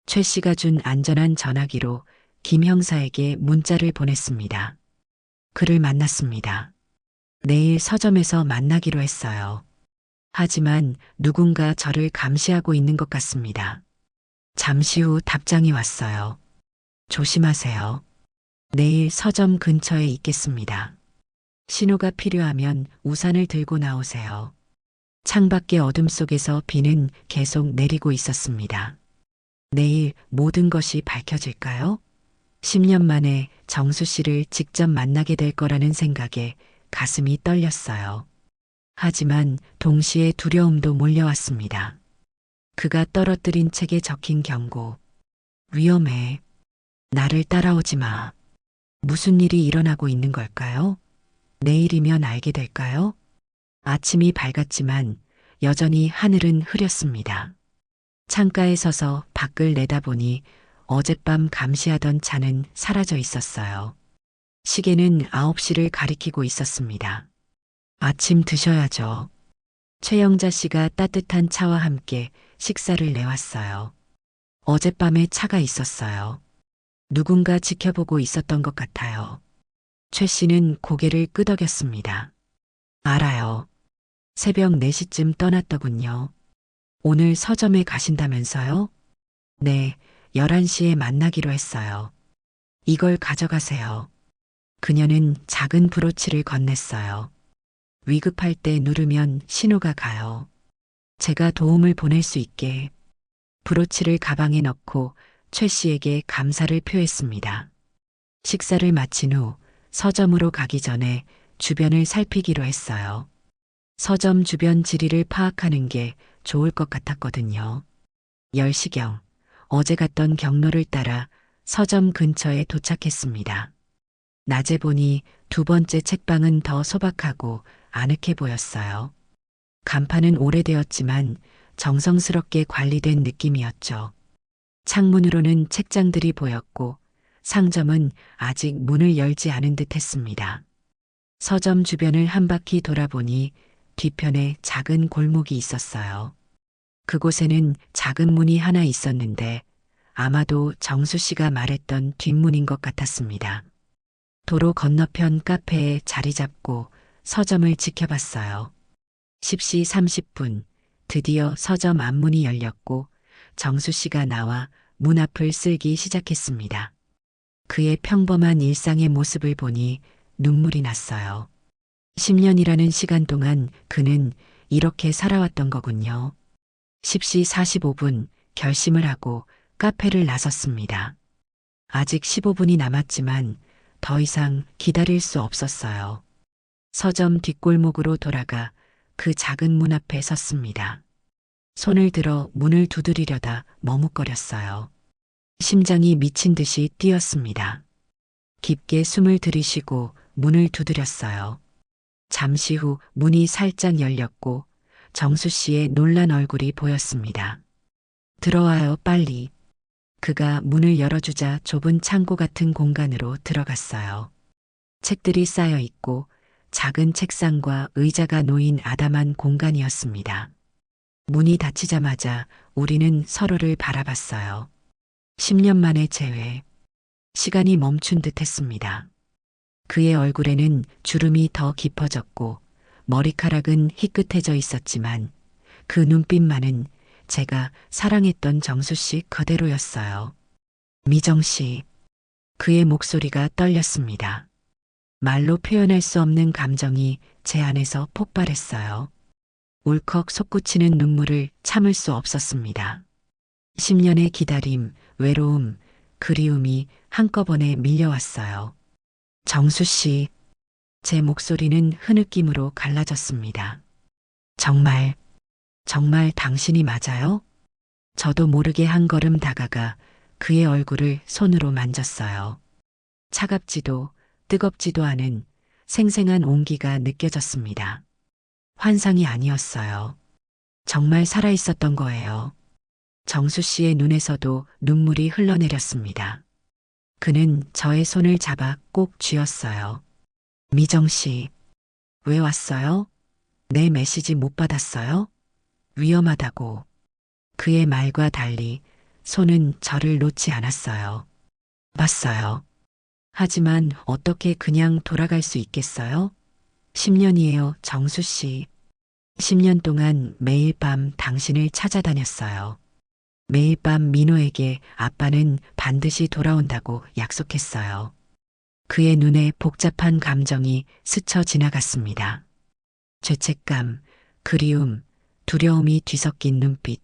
최 씨가 준 안전한 전화기로 김 형사에게 문자를 보냈습니다. 그를 만났습니다. 내일 서점에서 만나기로 했어요. 하지만 누군가 저를 감시하고 있는 것 같습니다. 잠시 후 답장이 왔어요. 조심하세요. 내일 서점 근처에 있겠습니다. 신호가 필요하면 우산을 들고 나오세요. 창밖의 어둠 속에서 비는 계속 내리고 있었습니다. 내일 모든 것이 밝혀질까요? 10년 만에 정수 씨를 직접 만나게 될 거라는 생각에 가슴이 떨렸어요. 하지만 동시에 두려움도 몰려왔습니다. 그가 떨어뜨린 책에 적힌 경고. 위험해. 나를 따라오지 마. 무슨 일이 일어나고 있는 걸까요? 내일이면 알게 될까요? 아침이 밝았지만 여전히 하늘은 흐렸습니다. 창가에 서서 밖을 내다보니 어젯밤 감시하던 차는 사라져 있었어요. 시계는 9시를 가리키고 있었습니다. 아침 드셔야죠. 최영자 씨가 따뜻한 차와 함께 식사를 내왔어요. 어젯밤에 차가 있었어요. 누군가 지켜보고 있었던 것 같아요. 최 씨는 고개를 끄덕였습니다. 알아요. 새벽 4시쯤 떠났더군요. 오늘 서점에 가신다면서요? 네, 11시에 만나기로 했어요. 이걸 가져가세요. 그녀는 작은 브로치를 건넸어요. 위급할 때 누르면 신호가 가요. 제가 도움을 보낼 수 있게. 브로치를 가방에 넣고 최 씨에게 감사를 표했습니다. 식사를 마친 후 서점으로 가기 전에 주변을 살피기로 했어요. 서점 주변 지리를 파악하는 게 좋을 것 같았거든요. 10시경 어제 갔던 경로를 따라 서점 근처에 도착했습니다. 낮에 보니 두 번째 책방은 더 소박하고 아늑해 보였어요. 간판은 오래되었지만 정성스럽게 관리된 느낌이었죠. 창문으로는 책장들이 보였고 상점은 아직 문을 열지 않은 듯 했습니다. 서점 주변을 한 바퀴 돌아보니 뒤편에 작은 골목이 있었어요. 그곳에는 작은 문이 하나 있었는데 아마도 정수 씨가 말했던 뒷문인 것 같았습니다. 도로 건너편 카페에 자리 잡고 서점을 지켜봤어요. 10시 30분 드디어 서점 앞문이 열렸고 정수 씨가 나와 문 앞을 쓸기 시작했습니다. 그의 평범한 일상의 모습을 보니 눈물이 났어요. 10년이라는 시간 동안 그는 이렇게 살아왔던 거군요. 10시 45분 결심을 하고 카페를 나섰습니다. 아직 15분이 남았지만 더 이상 기다릴 수 없었어요. 서점 뒷골목으로 돌아가 그 작은 문 앞에 섰습니다. 손을 들어 문을 두드리려다 머뭇거렸어요. 심장이 미친 듯이 뛰었습니다. 깊게 숨을 들이쉬고 문을 두드렸어요. 잠시 후 문이 살짝 열렸고 정수 씨의 놀란 얼굴이 보였습니다. 들어와요, 빨리. 그가 문을 열어주자 좁은 창고 같은 공간으로 들어갔어요. 책들이 쌓여 있고 작은 책상과 의자가 놓인 아담한 공간이었습니다. 문이 닫히자마자 우리는 서로를 바라봤어요. 10년 만의 재회. 시간이 멈춘 듯 했습니다. 그의 얼굴에는 주름이 더 깊어졌고 머리카락은 희끗해져 있었지만 그 눈빛만은 제가 사랑했던 정수 씨 그대로였어요. 미정 씨. 그의 목소리가 떨렸습니다. 말로 표현할 수 없는 감정이 제 안에서 폭발했어요. 울컥 솟구치는 눈물을 참을 수 없었습니다. 10년의 기다림, 외로움, 그리움이 한꺼번에 밀려왔어요. 정수 씨. 제 목소리는 흐느낌으로 갈라졌습니다. 정말 당신이 맞아요? 저도 모르게 한 걸음 다가가 그의 얼굴을 손으로 만졌어요. 차갑지도 뜨겁지도 않은 생생한 온기가 느껴졌습니다. 환상이 아니었어요. 정말 살아있었던 거예요. 정수 씨의 눈에서도 눈물이 흘러내렸습니다. 그는 저의 손을 잡아 꼭 쥐었어요. 미정 씨, 왜 왔어요? 내 메시지 못 받았어요? 위험하다고. 그의 말과 달리 손은 저를 놓지 않았어요. 봤어요. 하지만 어떻게 그냥 돌아갈 수 있겠어요? 10년이에요, 정수 씨. 10년 동안 매일 밤 당신을 찾아다녔어요. 매일 밤 민호에게 아빠는 반드시 돌아온다고 약속했어요. 그의 눈에 복잡한 감정이 스쳐 지나갔습니다. 죄책감, 그리움, 두려움이 뒤섞인 눈빛.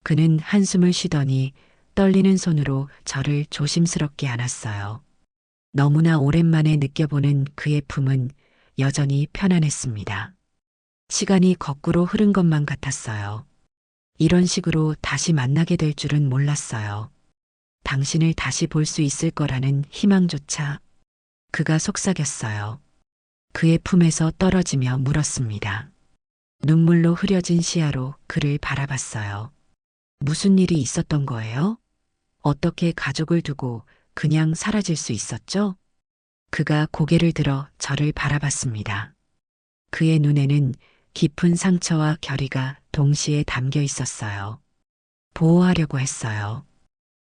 그는 한숨을 쉬더니 떨리는 손으로 저를 조심스럽게 안았어요. 너무나 오랜만에 느껴보는 그의 품은 여전히 편안했습니다. 시간이 거꾸로 흐른 것만 같았어요. 이런 식으로 다시 만나게 될 줄은 몰랐어요. 당신을 다시 볼 수 있을 거라는 희망조차. 그가 속삭였어요. 그의 품에서 떨어지며 물었습니다. 눈물로 흐려진 시야로 그를 바라봤어요. 무슨 일이 있었던 거예요? 어떻게 가족을 두고 그냥 사라질 수 있었죠? 그가 고개를 들어 저를 바라봤습니다. 그의 눈에는 깊은 상처와 결의가 동시에 담겨 있었어요. 보호하려고 했어요.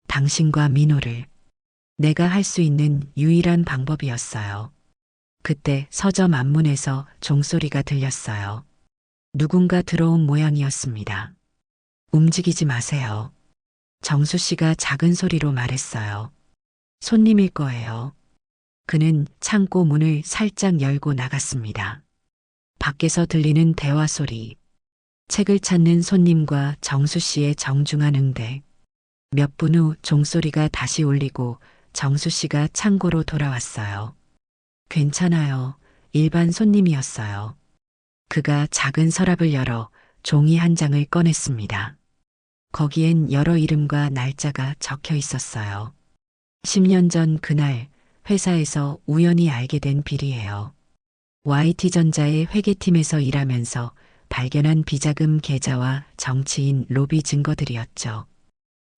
당신과 민호를. 내가 할 수 있는 유일한 방법이었어요. 그때 서점 앞문에서 종소리가 들렸어요. 누군가 들어온 모양이었습니다. 움직이지 마세요. 정수 씨가 작은 소리로 말했어요. 손님일 거예요. 그는 창고 문을 살짝 열고 나갔습니다. 밖에서 들리는 대화 소리, 책을 찾는 손님과 정수 씨의 정중한 응대. 몇 분 후 종소리가 다시 울리고 정수 씨가 창고로 돌아왔어요. 괜찮아요. 일반 손님이었어요. 그가 작은 서랍을 열어 종이 한 장을 꺼냈습니다. 거기엔 여러 이름과 날짜가 적혀 있었어요. 10년 전 그날 회사에서 우연히 알게 된 비리예요. YT전자의 회계팀에서 일하면서 발견한 비자금 계좌와 정치인 로비 증거들이었죠.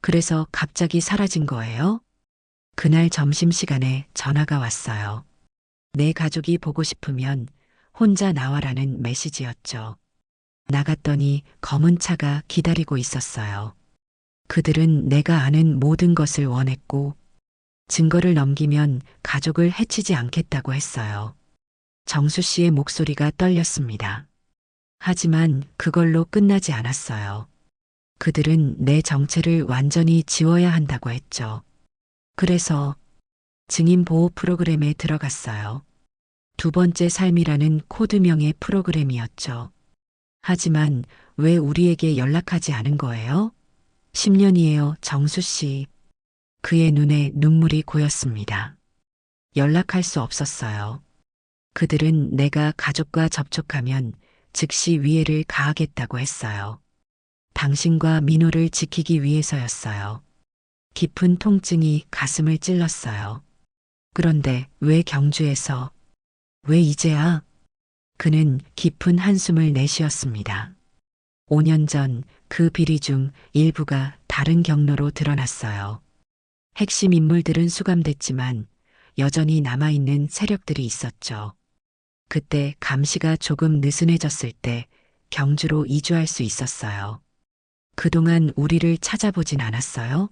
그래서 갑자기 사라진 거예요? 그날 점심시간에 전화가 왔어요. 내 가족이 보고 싶으면 혼자 나와라는 메시지였죠. 나갔더니 검은 차가 기다리고 있었어요. 그들은 내가 아는 모든 것을 원했고 증거를 넘기면 가족을 해치지 않겠다고 했어요. 정수 씨의 목소리가 떨렸습니다. 하지만 그걸로 끝나지 않았어요. 그들은 내 정체를 완전히 지워야 한다고 했죠. 그래서 증인 보호 프로그램에 들어갔어요. 두 번째 삶이라는 코드명의 프로그램이었죠. 하지만 왜 우리에게 연락하지 않은 거예요? 10년이에요, 정수 씨. 그의 눈에 눈물이 고였습니다. 연락할 수 없었어요. 그들은 내가 가족과 접촉하면 즉시 위해를 가하겠다고 했어요. 당신과 민호를 지키기 위해서였어요. 깊은 통증이 가슴을 찔렀어요. 그런데 왜 경주에서? 왜 이제야? 그는 깊은 한숨을 내쉬었습니다. 5년 전 그 비리 중 일부가 다른 경로로 드러났어요. 핵심 인물들은 수감됐지만 여전히 남아있는 세력들이 있었죠. 그때 감시가 조금 느슨해졌을 때 경주로 이주할 수 있었어요. 그동안 우리를 찾아보진 않았어요?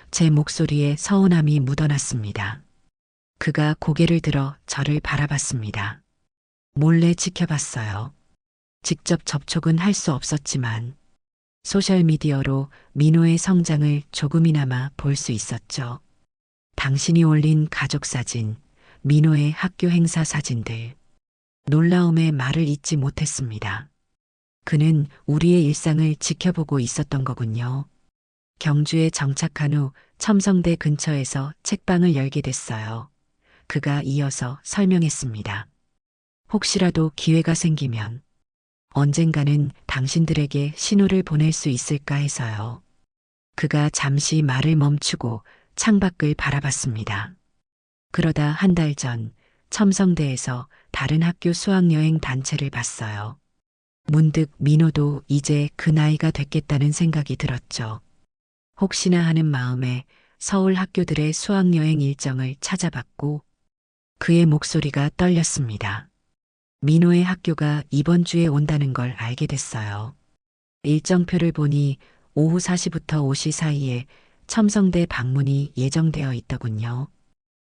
제 목소리에 서운함이 묻어났습니다. 그가 고개를 들어 저를 바라봤습니다. 몰래 지켜봤어요. 직접 접촉은 할 수 없었지만 소셜미디어로 민호의 성장을 조금이나마 볼 수 있었죠. 당신이 올린 가족 사진, 민호의 학교 행사 사진들. 놀라움에 말을 잇지 못했습니다. 그는 우리의 일상을 지켜보고 있었던 거군요. 경주에 정착한 후 첨성대 근처에서 책방을 열게 됐어요. 그가 이어서 설명했습니다. 혹시라도 기회가 생기면 언젠가는 당신들에게 신호를 보낼 수 있을까 해서요. 그가 잠시 말을 멈추고 창밖을 바라봤습니다. 그러다 한 달 전 첨성대에서 다른 학교 수학여행 단체를 봤어요. 문득 민호도 이제 그 나이가 됐겠다는 생각이 들었죠. 혹시나 하는 마음에 서울 학교들의 수학여행 일정을 찾아봤고 그의 목소리가 떨렸습니다. 민호의 학교가 이번 주에 온다는 걸 알게 됐어요. 일정표를 보니 오후 4시부터 5시 사이에 첨성대 방문이 예정되어 있더군요.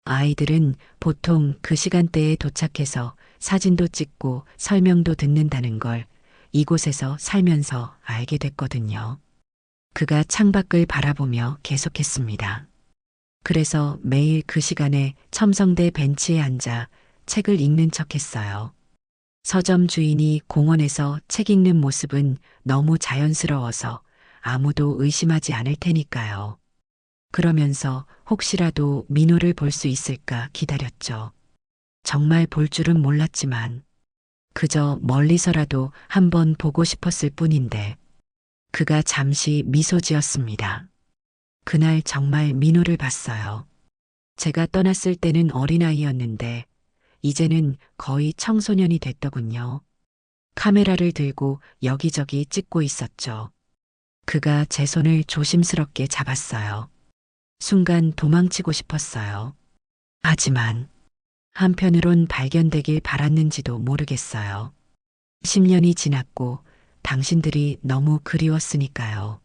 아이들은 보통 그 시간대에 도착해서 사진도 찍고 설명도 듣는다는 걸 이곳에서 살면서 알게 됐거든요. 그가 창밖을 바라보며 계속했습니다. 그래서 매일 그 시간에 첨성대 벤치에 앉아 책을 읽는 척 했어요. 서점 주인이 공원에서 책 읽는 모습은 너무 자연스러워서 아무도 의심하지 않을 테니까요. 그러면서 혹시라도 민호를 볼 수 있을까 기다렸죠. 정말 볼 줄은 몰랐지만 그저 멀리서라도 한번 보고 싶었을 뿐인데 그가 잠시 미소 지었습니다. 그날 정말 민호를 봤어요. 제가 떠났을 때는 어린아이였는데 이제는 거의 청소년이 됐더군요. 카메라를 들고 여기저기 찍고 있었죠. 그가 제 손을 조심스럽게 잡았어요. 순간 도망치고 싶었어요. 하지만 한편으론 발견되길 바랐는지도 모르겠어요. 10년이 지났고 당신들이 너무 그리웠으니까요.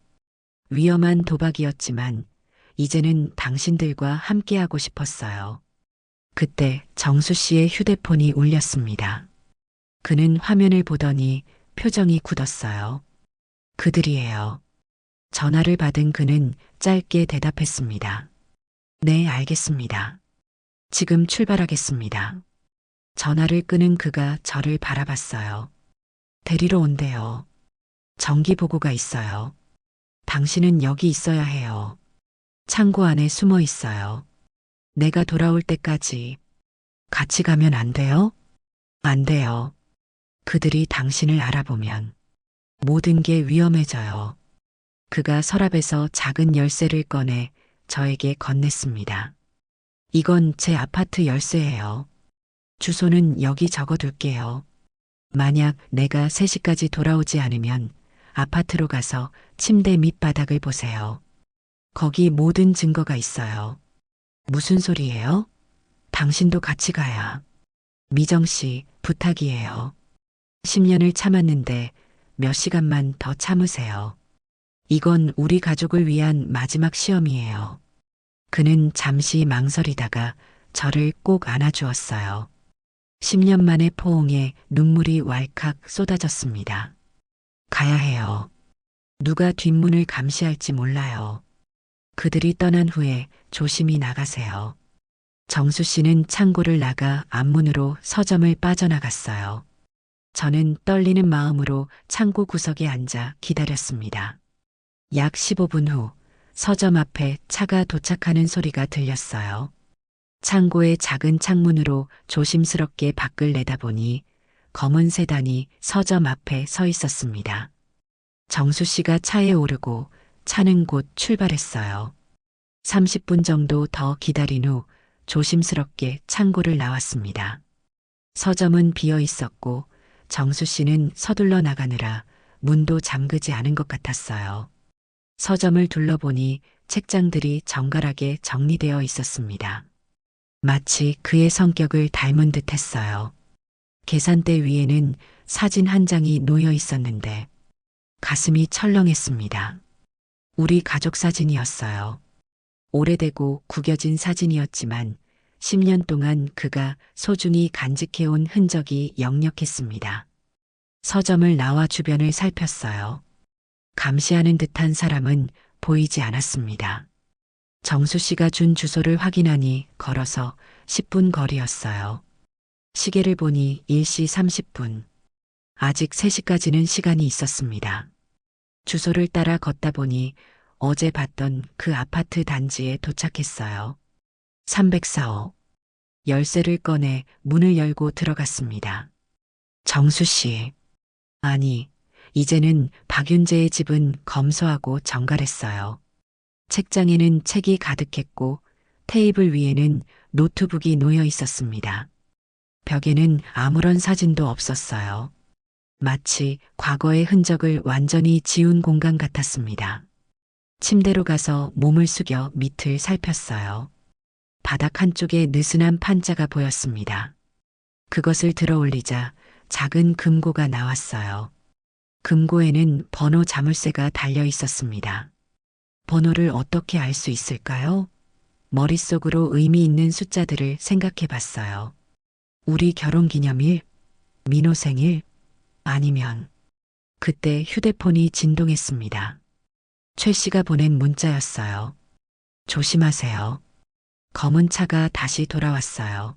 위험한 도박이었지만 이제는 당신들과 함께하고 싶었어요. 그때 정수 씨의 휴대폰이 울렸습니다. 그는 화면을 보더니 표정이 굳었어요. 그들이에요. 전화를 받은 그는 짧게 대답했습니다. 네, 알겠습니다. 지금 출발하겠습니다. 전화를 끊은 그가 저를 바라봤어요. 데리러 온대요. 정기 보고가 있어요. 당신은 여기 있어야 해요. 창고 안에 숨어 있어요. 내가 돌아올 때까지. 같이 가면 안 돼요? 안 돼요. 그들이 당신을 알아보면 모든 게 위험해져요. 그가 서랍에서 작은 열쇠를 꺼내 저에게 건넸습니다. 이건 제 아파트 열쇠예요. 주소는 여기 적어둘게요. 만약 내가 3시까지 돌아오지 않으면 아파트로 가서 침대 밑바닥을 보세요. 거기 모든 증거가 있어요. 무슨 소리예요? 당신도 같이 가야. 미정 씨, 부탁이에요. 10년을 참았는데 몇 시간만 더 참으세요. 이건 우리 가족을 위한 마지막 시험이에요. 그는 잠시 망설이다가 저를 꼭 안아주었어요. 10년 만의 포옹에 눈물이 왈칵 쏟아졌습니다. 가야 해요. 누가 뒷문을 감시할지 몰라요. 그들이 떠난 후에 조심히 나가세요. 정수 씨는 창고를 나가 앞문으로 서점을 빠져나갔어요. 저는 떨리는 마음으로 창고 구석에 앉아 기다렸습니다. 약 15분 후 서점 앞에 차가 도착하는 소리가 들렸어요. 창고의 작은 창문으로 조심스럽게 밖을 내다보니 검은 세단이 서점 앞에 서 있었습니다. 정수 씨가 차에 오르고 차는 곧 출발했어요. 30분 정도 더 기다린 후 조심스럽게 창고를 나왔습니다. 서점은 비어 있었고 정수 씨는 서둘러 나가느라 문도 잠그지 않은 것 같았어요. 서점을 둘러보니 책장들이 정갈하게 정리되어 있었습니다. 마치 그의 성격을 닮은 듯 했어요. 계산대 위에는 사진 한 장이 놓여 있었는데 가슴이 철렁했습니다. 우리 가족 사진이었어요. 오래되고 구겨진 사진이었지만 10년 동안 그가 소중히 간직해온 흔적이 역력했습니다. 서점을 나와 주변을 살폈어요. 감시하는 듯한 사람은 보이지 않았습니다. 정수 씨가 준 주소를 확인하니 걸어서 10분 거리였어요. 시계를 보니 1시 30분. 아직 3시까지는 시간이 있었습니다. 주소를 따라 걷다 보니 어제 봤던 그 아파트 단지에 도착했어요. 304호. 열쇠를 꺼내 문을 열고 들어갔습니다. 정수 씨. 아니, 이제는 박윤재의 집은 검소하고 정갈했어요. 책장에는 책이 가득했고 테이블 위에는 노트북이 놓여 있었습니다. 벽에는 아무런 사진도 없었어요. 마치 과거의 흔적을 완전히 지운 공간 같았습니다. 침대로 가서 몸을 숙여 밑을 살폈어요. 바닥 한쪽에 느슨한 판자가 보였습니다. 그것을 들어 올리자 작은 금고가 나왔어요. 금고에는 번호 자물쇠가 달려 있었습니다. 번호를 어떻게 알 수 있을까요? 머릿속으로 의미 있는 숫자들을 생각해 봤어요. 우리 결혼 기념일, 민호 생일, 아니면 그때 휴대폰이 진동했습니다. 최 씨가 보낸 문자였어요. 조심하세요. 검은 차가 다시 돌아왔어요.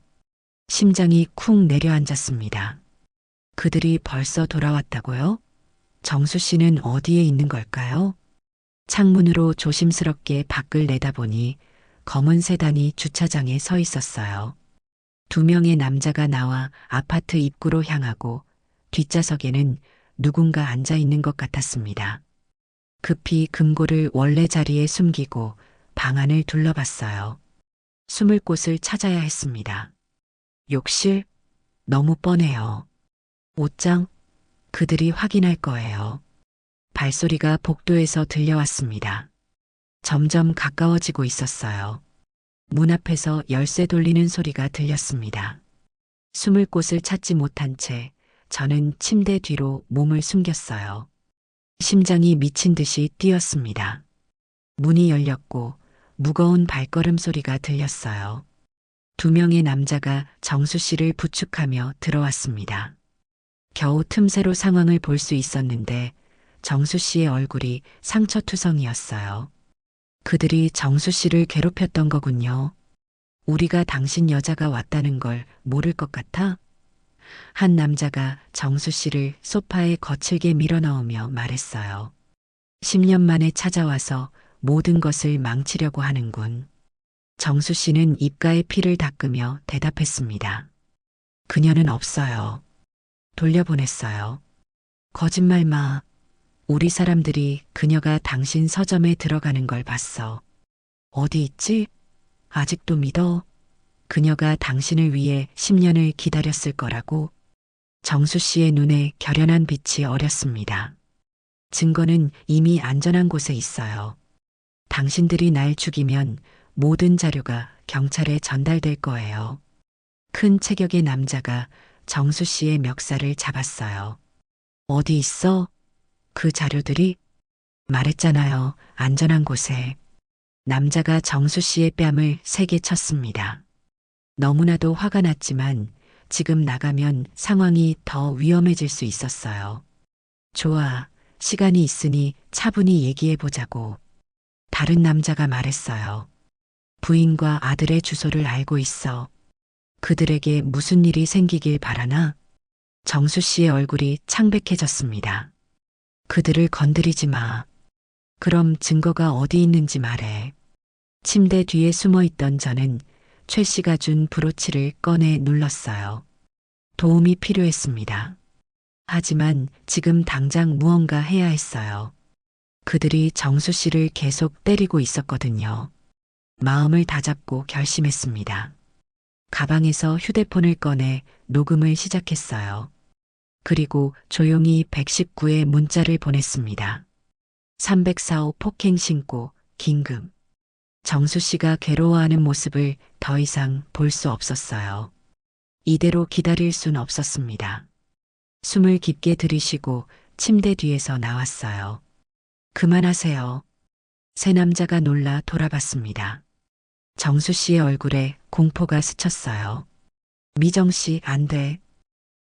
심장이 쿵 내려앉았습니다. 그들이 벌써 돌아왔다고요? 정수 씨는 어디에 있는 걸까요? 창문으로 조심스럽게 밖을 내다보니 검은 세단이 주차장에 서 있었어요. 2명의 남자가 나와 아파트 입구로 향하고 뒷좌석에는 누군가 앉아 있는 것 같았습니다. 급히 금고를 원래 자리에 숨기고 방 안을 둘러봤어요. 숨을 곳을 찾아야 했습니다. 욕실? 너무 뻔해요. 옷장? 그들이 확인할 거예요. 발소리가 복도에서 들려왔습니다. 점점 가까워지고 있었어요. 문 앞에서 열쇠 돌리는 소리가 들렸습니다. 숨을 곳을 찾지 못한 채 저는 침대 뒤로 몸을 숨겼어요. 심장이 미친 듯이 뛰었습니다. 문이 열렸고 무거운 발걸음 소리가 들렸어요. 2명의 남자가 정수 씨를 부축하며 들어왔습니다. 겨우 틈새로 상황을 볼 수 있었는데 정수 씨의 얼굴이 상처투성이었어요. 그들이 정수 씨를 괴롭혔던 거군요. 우리가 당신 여자가 왔다는 걸 모를 것 같아? 한 남자가 정수 씨를 소파에 거칠게 밀어넣으며 말했어요. 10년 만에 찾아와서 모든 것을 망치려고 하는군. 정수 씨는 입가에 피를 닦으며 대답했습니다. 그녀는 없어요. 돌려보냈어요. 거짓말 마. 우리 사람들이 그녀가 당신 서점에 들어가는 걸 봤어. 어디 있지? 아직도 믿어? 그녀가 당신을 위해 10년을 기다렸을 거라고? 정수 씨의 눈에 결연한 빛이 어렸습니다. 증거는 이미 안전한 곳에 있어요. 당신들이 날 죽이면 모든 자료가 경찰에 전달될 거예요. 큰 체격의 남자가 정수 씨의 멱살을 잡았어요. 어디 있어? 그 자료들이? 말했잖아요. 안전한 곳에. 남자가 정수 씨의 뺨을 세게 쳤습니다. 너무나도 화가 났지만 지금 나가면 상황이 더 위험해질 수 있었어요. 좋아. 시간이 있으니 차분히 얘기해보자고. 다른 남자가 말했어요. 부인과 아들의 주소를 알고 있어. 그들에게 무슨 일이 생기길 바라나? 정수 씨의 얼굴이 창백해졌습니다. 그들을 건드리지 마. 그럼 증거가 어디 있는지 말해. 침대 뒤에 숨어 있던 저는 최 씨가 준 브로치를 꺼내 눌렀어요. 도움이 필요했습니다. 하지만 지금 당장 무언가 해야 했어요. 그들이 정수 씨를 계속 때리고 있었거든요. 마음을 다잡고 결심했습니다. 가방에서 휴대폰을 꺼내 녹음을 시작했어요. 그리고 조용히 119에 문자를 보냈습니다. 304호 폭행 신고, 긴급. 정수 씨가 괴로워하는 모습을 더 이상 볼 수 없었어요. 이대로 기다릴 순 없었습니다. 숨을 깊게 들이쉬고 침대 뒤에서 나왔어요. 그만하세요. 세 남자가 놀라 돌아봤습니다. 정수 씨의 얼굴에 공포가 스쳤어요. 미정 씨, 안 돼.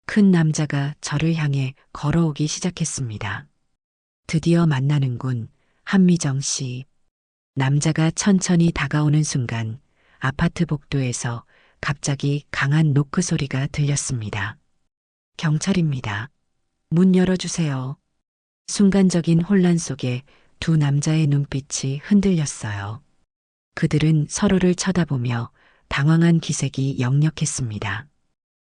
큰 남자가 저를 향해 걸어오기 시작했습니다. 드디어 만나는군, 한미정 씨. 남자가 천천히 다가오는 순간 아파트 복도에서 갑자기 강한 노크 소리가 들렸습니다. 경찰입니다. 문 열어주세요. 순간적인 혼란 속에 두 남자의 눈빛이 흔들렸어요. 그들은 서로를 쳐다보며 당황한 기색이 역력했습니다.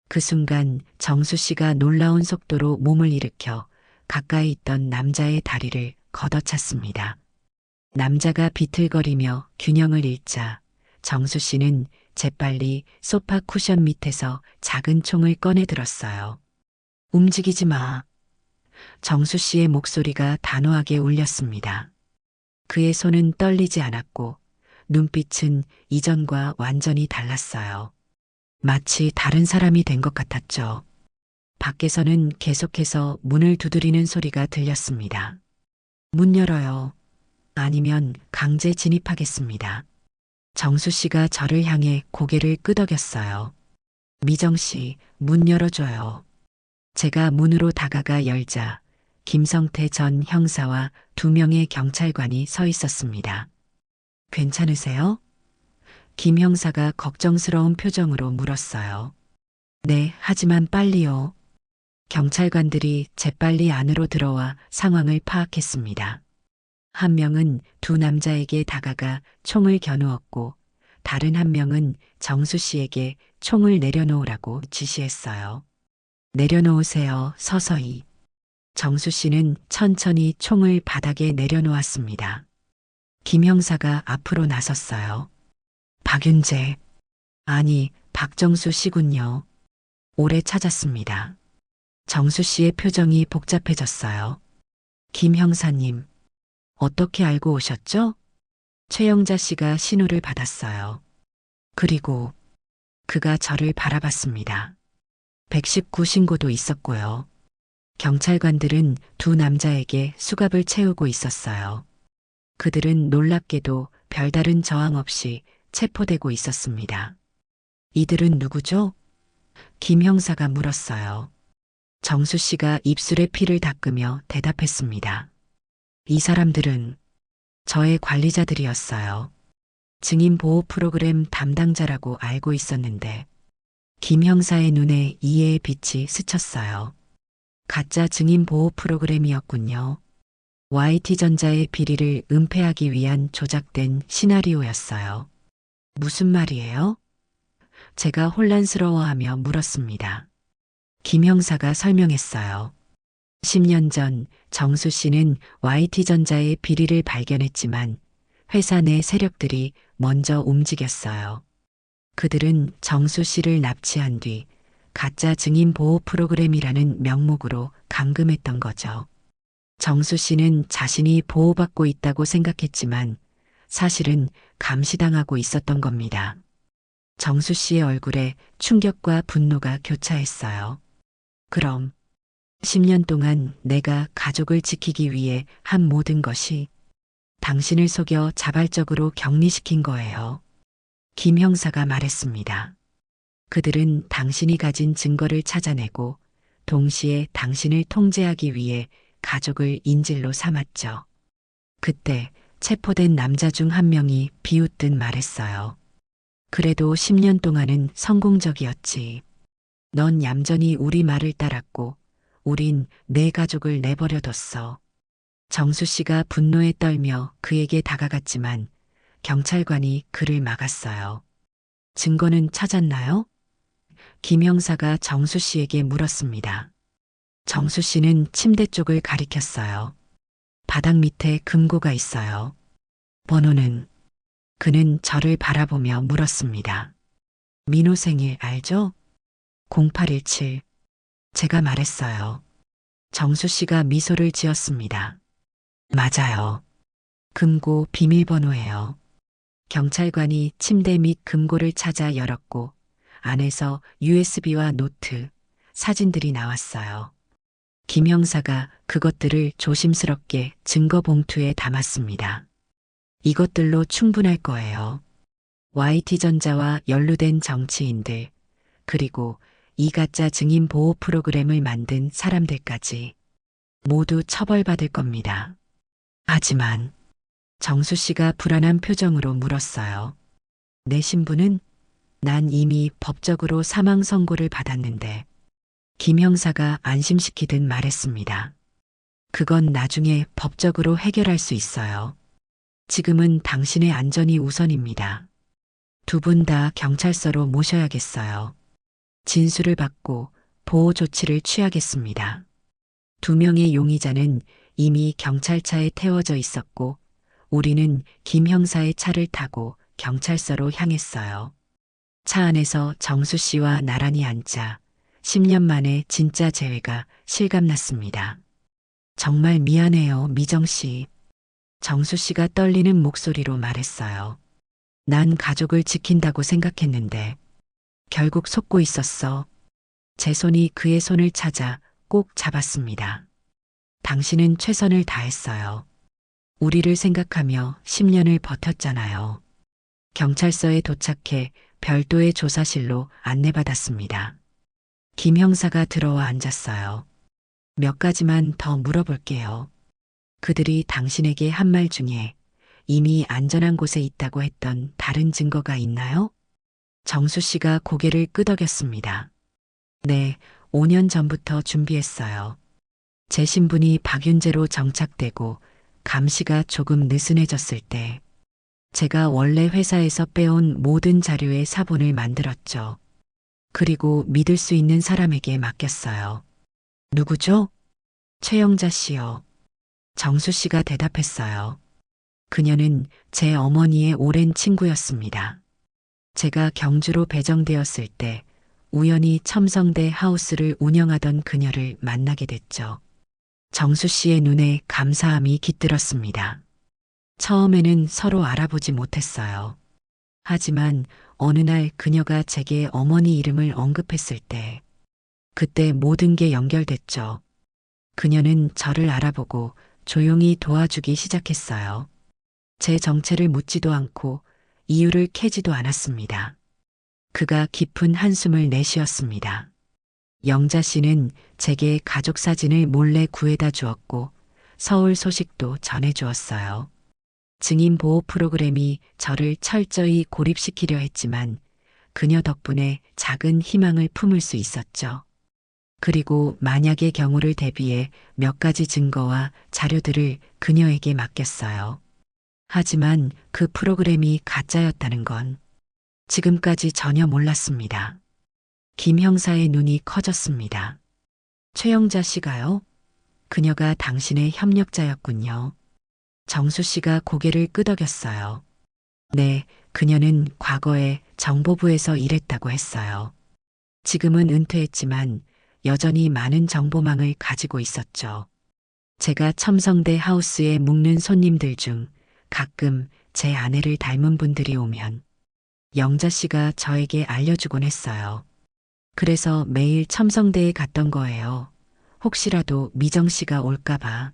그 순간 정수 씨가 놀라운 속도로 몸을 일으켜 가까이 있던 남자의 다리를 걷어찼습니다. 남자가 비틀거리며 균형을 잃자 정수 씨는 재빨리 소파 쿠션 밑에서 작은 총을 꺼내 들었어요. 움직이지 마. 정수 씨의 목소리가 단호하게 울렸습니다. 그의 손은 떨리지 않았고 눈빛은 이전과 완전히 달랐어요. 마치 다른 사람이 된 것 같았죠. 밖에서는 계속해서 문을 두드리는 소리가 들렸습니다. 문 열어요. 아니면 강제 진입하겠습니다. 정수 씨가 저를 향해 고개를 끄덕였어요. 미정 씨, 문 열어줘요. 제가 문으로 다가가 열자 김성태 전 형사와 2명의 경찰관이 서 있었습니다. 괜찮으세요? 김 형사가 걱정스러운 표정으로 물었어요. 네, 하지만 빨리요. 경찰관들이 재빨리 안으로 들어와 상황을 파악했습니다. 한 명은 두 남자에게 다가가 총을 겨누었고 다른 한 명은 정수 씨에게 총을 내려놓으라고 지시했어요. 내려놓으세요, 서서히. 정수 씨는 천천히 총을 바닥에 내려놓았습니다. 김 형사가 앞으로 나섰어요. 박윤재. 아니, 박정수 씨군요. 오래 찾았습니다. 정수 씨의 표정이 복잡해졌어요. 김 형사님, 어떻게 알고 오셨죠? 최영자 씨가 신호를 받았어요. 그리고 그가 저를 바라봤습니다. 119 신고도 있었고요. 경찰관들은 두 남자에게 수갑을 채우고 있었어요. 그들은 놀랍게도 별다른 저항 없이 체포되고 있었습니다. 이들은 누구죠? 김 형사가 물었어요. 정수 씨가 입술에 피를 닦으며 대답했습니다. 이 사람들은 저의 관리자들이었어요. 증인 보호 프로그램 담당자라고 알고 있었는데 김 형사의 눈에 이해의 빛이 스쳤어요. 가짜 증인 보호 프로그램이었군요. YT전자의 비리를 은폐하기 위한 조작된 시나리오였어요. 무슨 말이에요? 제가 혼란스러워하며 물었습니다. 김 형사가 설명했어요. 10년 전 정수 씨는 YT전자의 비리를 발견했지만 회사 내 세력들이 먼저 움직였어요. 그들은 정수 씨를 납치한 뒤 가짜 증인 보호 프로그램이라는 명목으로 감금했던 거죠. 정수 씨는 자신이 보호받고 있다고 생각했지만 사실은 감시당하고 있었던 겁니다. 정수 씨의 얼굴에 충격과 분노가 교차했어요. 그럼 10년 동안 내가 가족을 지키기 위해 한 모든 것이 당신을 속여 자발적으로 격리시킨 거예요. 김 형사가 말했습니다. 그들은 당신이 가진 증거를 찾아내고 동시에 당신을 통제하기 위해 가족을 인질로 삼았죠. 그때 체포된 남자 중 한 명이 비웃듯 말했어요. 그래도 10년 동안은 성공적이었지. 넌 얌전히 우리 말을 따랐고 우린 내 가족을 내버려뒀어. 정수 씨가 분노에 떨며 그에게 다가갔지만 경찰관이 그를 막았어요. 증거는 찾았나요? 김 형사가 정수 씨에게 물었습니다. 정수 씨는 침대 쪽을 가리켰어요. 바닥 밑에 금고가 있어요. 번호는? 그는 저를 바라보며 물었습니다. 민호 생일 알죠? 0817. 제가 말했어요. 정수 씨가 미소를 지었습니다. 맞아요. 금고 비밀번호예요. 경찰관이 침대 밑 금고를 찾아 열었고 안에서 USB와 노트, 사진들이 나왔어요. 김 형사가 그것들을 조심스럽게 증거 봉투에 담았습니다. 이것들로 충분할 거예요. YT전자와 연루된 정치인들, 그리고 이 가짜 증인 보호 프로그램을 만든 사람들까지 모두 처벌받을 겁니다. 하지만 정수 씨가 불안한 표정으로 물었어요. 내 신분은? 난 이미 법적으로 사망 선고를 받았는데 김 형사가 안심시키듯 말했습니다. 그건 나중에 법적으로 해결할 수 있어요. 지금은 당신의 안전이 우선입니다. 두 분 다 경찰서로 모셔야겠어요. 진술을 받고 보호 조치를 취하겠습니다. 두 명의 용의자는 이미 경찰차에 태워져 있었고 우리는 김 형사의 차를 타고 경찰서로 향했어요. 차 안에서 정수 씨와 나란히 앉자 10년 만에 진짜 재회가 실감났습니다. 정말 미안해요, 미정 씨. 정수 씨가 떨리는 목소리로 말했어요. 난 가족을 지킨다고 생각했는데 결국 속고 있었어. 제 손이 그의 손을 찾아 꼭 잡았습니다. 당신은 최선을 다했어요. 우리를 생각하며 10년을 버텼잖아요. 경찰서에 도착해 별도의 조사실로 안내받았습니다. 김 형사가 들어와 앉았어요. 몇 가지만 더 물어볼게요. 그들이 당신에게 한 말 중에 이미 안전한 곳에 있다고 했던 다른 증거가 있나요? 정수 씨가 고개를 끄덕였습니다. 네, 5년 전부터 준비했어요. 제 신분이 박윤재로 정착되고 감시가 조금 느슨해졌을 때 제가 원래 회사에서 빼온 모든 자료의 사본을 만들었죠. 그리고 믿을 수 있는 사람에게 맡겼어요. 누구죠? 최영자 씨요. 정수 씨가 대답했어요. 그녀는 제 어머니의 오랜 친구였습니다. 제가 경주로 배정되었을 때 우연히 첨성대 하우스를 운영하던 그녀를 만나게 됐죠. 정수 씨의 눈에 감사함이 깃들었습니다. 처음에는 서로 알아보지 못했어요. 하지만 어느 날 그녀가 제게 어머니 이름을 언급했을 때, 그때 모든 게 연결됐죠. 그녀는 저를 알아보고 조용히 도와주기 시작했어요. 제 정체를 묻지도 않고 이유를 캐지도 않았습니다. 그가 깊은 한숨을 내쉬었습니다. 영자 씨는 제게 가족 사진을 몰래 구해다 주었고 서울 소식도 전해주었어요. 증인 보호 프로그램이 저를 철저히 고립시키려 했지만 그녀 덕분에 작은 희망을 품을 수 있었죠. 그리고 만약의 경우를 대비해 몇 가지 증거와 자료들을 그녀에게 맡겼어요. 하지만 그 프로그램이 가짜였다는 건 지금까지 전혀 몰랐습니다. 김 형사의 눈이 커졌습니다. 최영자 씨가요? 그녀가 당신의 협력자였군요. 정수 씨가 고개를 끄덕였어요. 네, 그녀는 과거에 정보부에서 일했다고 했어요. 지금은 은퇴했지만 여전히 많은 정보망을 가지고 있었죠. 제가 첨성대 하우스에 묵는 손님들 중 가끔 제 아내를 닮은 분들이 오면 영자 씨가 저에게 알려주곤 했어요. 그래서 매일 첨성대에 갔던 거예요. 혹시라도 미정 씨가 올까봐.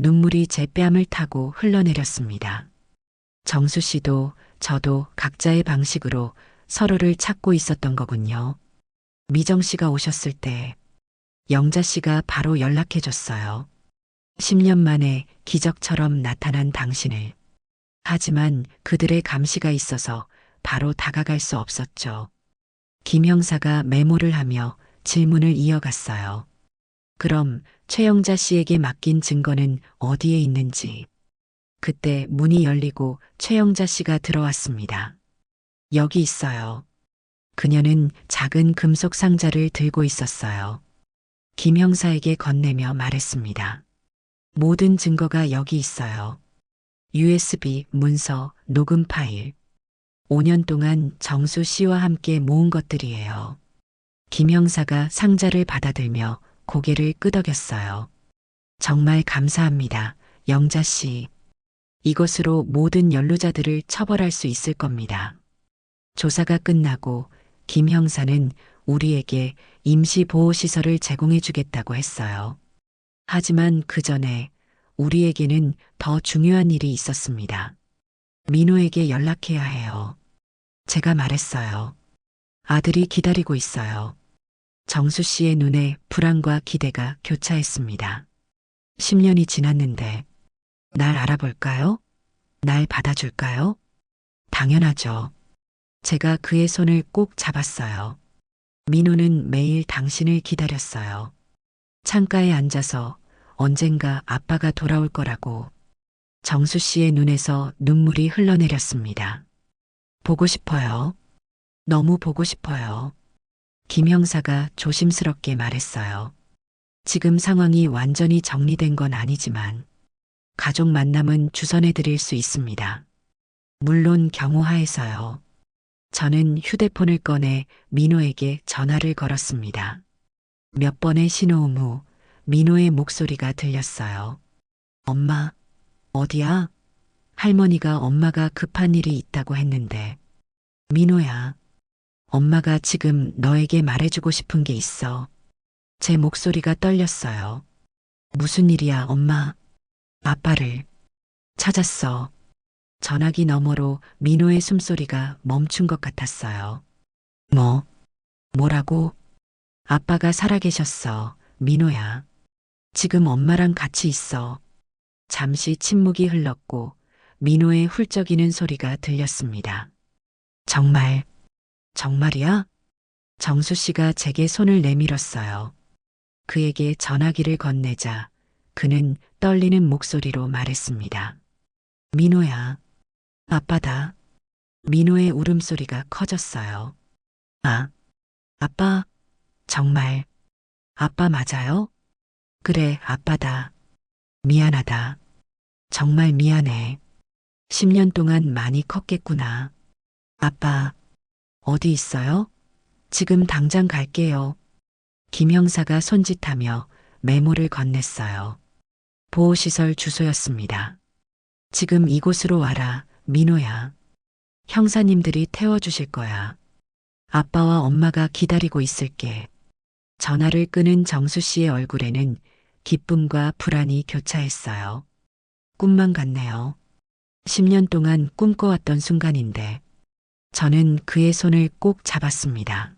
눈물이 제 뺨을 타고 흘러내렸습니다. 정수 씨도 저도 각자의 방식으로 서로를 찾고 있었던 거군요. 미정 씨가 오셨을 때 영자 씨가 바로 연락해 줬어요. 10년 만에 기적처럼 나타난 당신을. 하지만 그들의 감시가 있어서 바로 다가갈 수 없었죠. 김 형사가 메모를 하며 질문을 이어갔어요. 그럼 최영자 씨에게 맡긴 증거는 어디에 있는지. 그때 문이 열리고 최영자 씨가 들어왔습니다. 여기 있어요. 그녀는 작은 금속 상자를 들고 있었어요. 김 형사에게 건네며 말했습니다. 모든 증거가 여기 있어요. USB, 문서, 녹음 파일. 5년 동안 정수 씨와 함께 모은 것들이에요. 김 형사가 상자를 받아들며 고개를 끄덕였어요. 정말 감사합니다, 영자 씨. 이것으로 모든 연루자들을 처벌할 수 있을 겁니다. 조사가 끝나고 김 형사는 우리에게 임시보호시설을 제공해 주겠다고 했어요. 하지만 그 전에 우리에게는 더 중요한 일이 있었습니다. 민호에게 연락해야 해요. 제가 말했어요. 아들이 기다리고 있어요. 정수 씨의 눈에 불안과 기대가 교차했습니다. 10년이 지났는데 날 알아볼까요? 날 받아줄까요? 당연하죠. 제가 그의 손을 꼭 잡았어요. 민호는 매일 당신을 기다렸어요. 창가에 앉아서 언젠가 아빠가 돌아올 거라고. 정수 씨의 눈에서 눈물이 흘러내렸습니다. 보고 싶어요. 너무 보고 싶어요. 김 형사가 조심스럽게 말했어요. 지금 상황이 완전히 정리된 건 아니지만 가족 만남은 주선해 드릴 수 있습니다. 물론 경호하에서요. 저는 휴대폰을 꺼내 민호에게 전화를 걸었습니다. 몇 번의 신호음 후 민호의 목소리가 들렸어요. 엄마, 어디야? 할머니가 엄마가 급한 일이 있다고 했는데. 민호야, 엄마가 지금 너에게 말해주고 싶은 게 있어. 제 목소리가 떨렸어요. 무슨 일이야, 엄마? 아빠를 찾았어. 전화기 너머로 민호의 숨소리가 멈춘 것 같았어요. 뭐라고? 아빠가 살아계셨어, 민호야. 지금 엄마랑 같이 있어. 잠시 침묵이 흘렀고 민호의 훌쩍이는 소리가 들렸습니다. 정말이야? 정수 씨가 제게 손을 내밀었어요. 그에게 전화기를 건네자 그는 떨리는 목소리로 말했습니다. 민호야, 아빠다. 민호의 울음소리가 커졌어요. 아빠, 정말, 아빠 맞아요? 그래, 아빠다. 미안하다. 정말 미안해. 10년 동안 많이 컸겠구나. 아빠, 어디 있어요? 지금 당장 갈게요. 김 형사가 손짓하며 메모를 건넸어요. 보호시설 주소였습니다. 지금 이곳으로 와라, 민호야. 형사님들이 태워주실 거야. 아빠와 엄마가 기다리고 있을게. 전화를 끊은 정수 씨의 얼굴에는 기쁨과 불안이 교차했어요. 꿈만 같네요. 10년 동안 꿈꿔왔던 순간인데 저는 그의 손을 꼭 잡았습니다.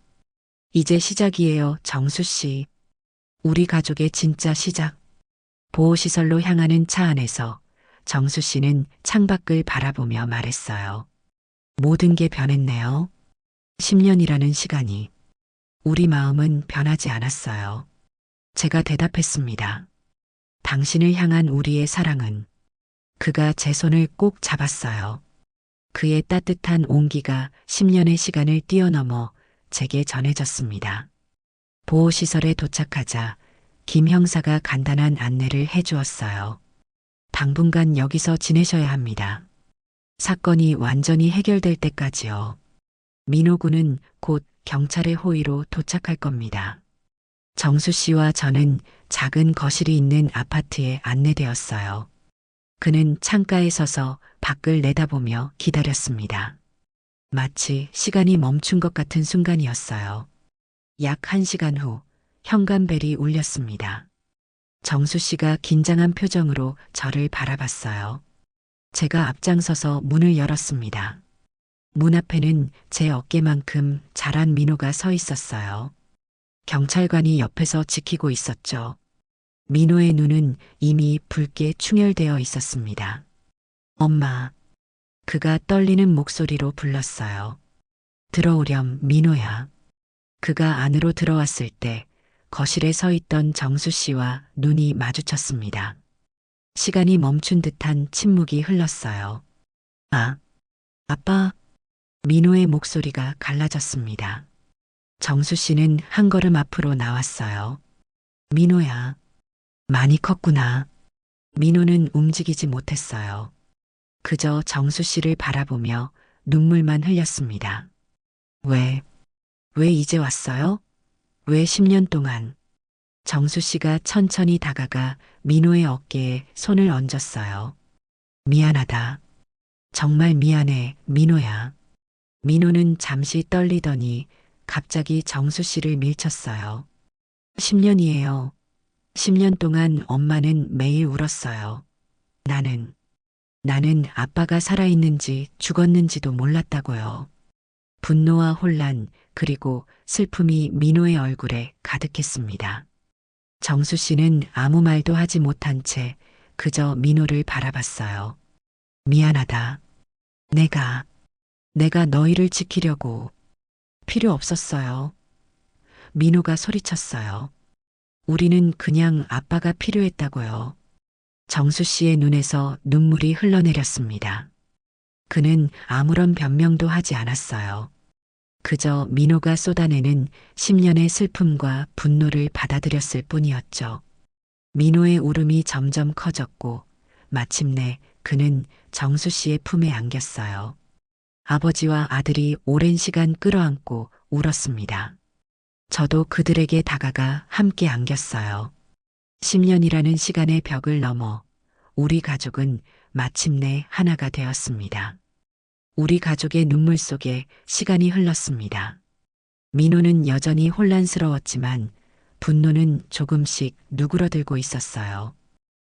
이제 시작이에요, 정수 씨. 우리 가족의 진짜 시작. 보호시설로 향하는 차 안에서 정수 씨는 창밖을 바라보며 말했어요. 모든 게 변했네요. 10년이라는 시간이. 우리 마음은 변하지 않았어요. 제가 대답했습니다. 당신을 향한 우리의 사랑은. 그가 제 손을 꼭 잡았어요. 그의 따뜻한 온기가 10년의 시간을 뛰어넘어 제게 전해졌습니다. 보호시설에 도착하자 김 형사가 간단한 안내를 해주었어요. 당분간 여기서 지내셔야 합니다. 사건이 완전히 해결될 때까지요. 민호 군은 곧 경찰의 호위로 도착할 겁니다. 정수 씨와 저는 작은 거실이 있는 아파트에 안내되었어요. 그는 창가에 서서 밖을 내다보며 기다렸습니다. 마치 시간이 멈춘 것 같은 순간이었어요. 약 1시간 후 현관벨이 울렸습니다. 정수 씨가 긴장한 표정으로 저를 바라봤어요. 제가 앞장서서 문을 열었습니다. 문 앞에는 제 어깨만큼 자란 민호가 서 있었어요. 경찰관이 옆에서 지키고 있었죠. 민호의 눈은 이미 붉게 충혈되어 있었습니다. 엄마. 그가 떨리는 목소리로 불렀어요. 들어오렴, 민호야. 그가 안으로 들어왔을 때 거실에 서 있던 정수 씨와 눈이 마주쳤습니다. 시간이 멈춘 듯한 침묵이 흘렀어요. 아빠. 민호의 목소리가 갈라졌습니다. 정수 씨는 한 걸음 앞으로 나왔어요. 민호야. 많이 컸구나. 민호는 움직이지 못했어요. 그저 정수 씨를 바라보며 눈물만 흘렸습니다. 왜 이제 왔어요? 왜 10년 동안? 정수 씨가 천천히 다가가 민호의 어깨에 손을 얹었어요. 미안하다. 정말 미안해, 민호야. 민호는 잠시 떨리더니 갑자기 정수 씨를 밀쳤어요. 10년이에요. 10년 동안 엄마는 매일 울었어요. 나는 아빠가 살아있는지 죽었는지도 몰랐다고요. 분노와 혼란 그리고 슬픔이 민호의 얼굴에 가득했습니다. 정수 씨는 아무 말도 하지 못한 채 그저 민호를 바라봤어요. 미안하다. 내가 너희를 지키려고 필요 없었어요. 민호가 소리쳤어요. 우리는 그냥 아빠가 필요했다고요. 정수 씨의 눈에서 눈물이 흘러내렸습니다. 그는 아무런 변명도 하지 않았어요. 그저 민호가 쏟아내는 10년의 슬픔과 분노를 받아들였을 뿐이었죠. 민호의 울음이 점점 커졌고 마침내 그는 정수 씨의 품에 안겼어요. 아버지와 아들이 오랜 시간 끌어안고 울었습니다. 저도 그들에게 다가가 함께 안겼어요. 10년이라는 시간의 벽을 넘어 우리 가족은 마침내 하나가 되었습니다. 우리 가족의 눈물 속에 시간이 흘렀습니다. 민호는 여전히 혼란스러웠지만 분노는 조금씩 누그러들고 있었어요.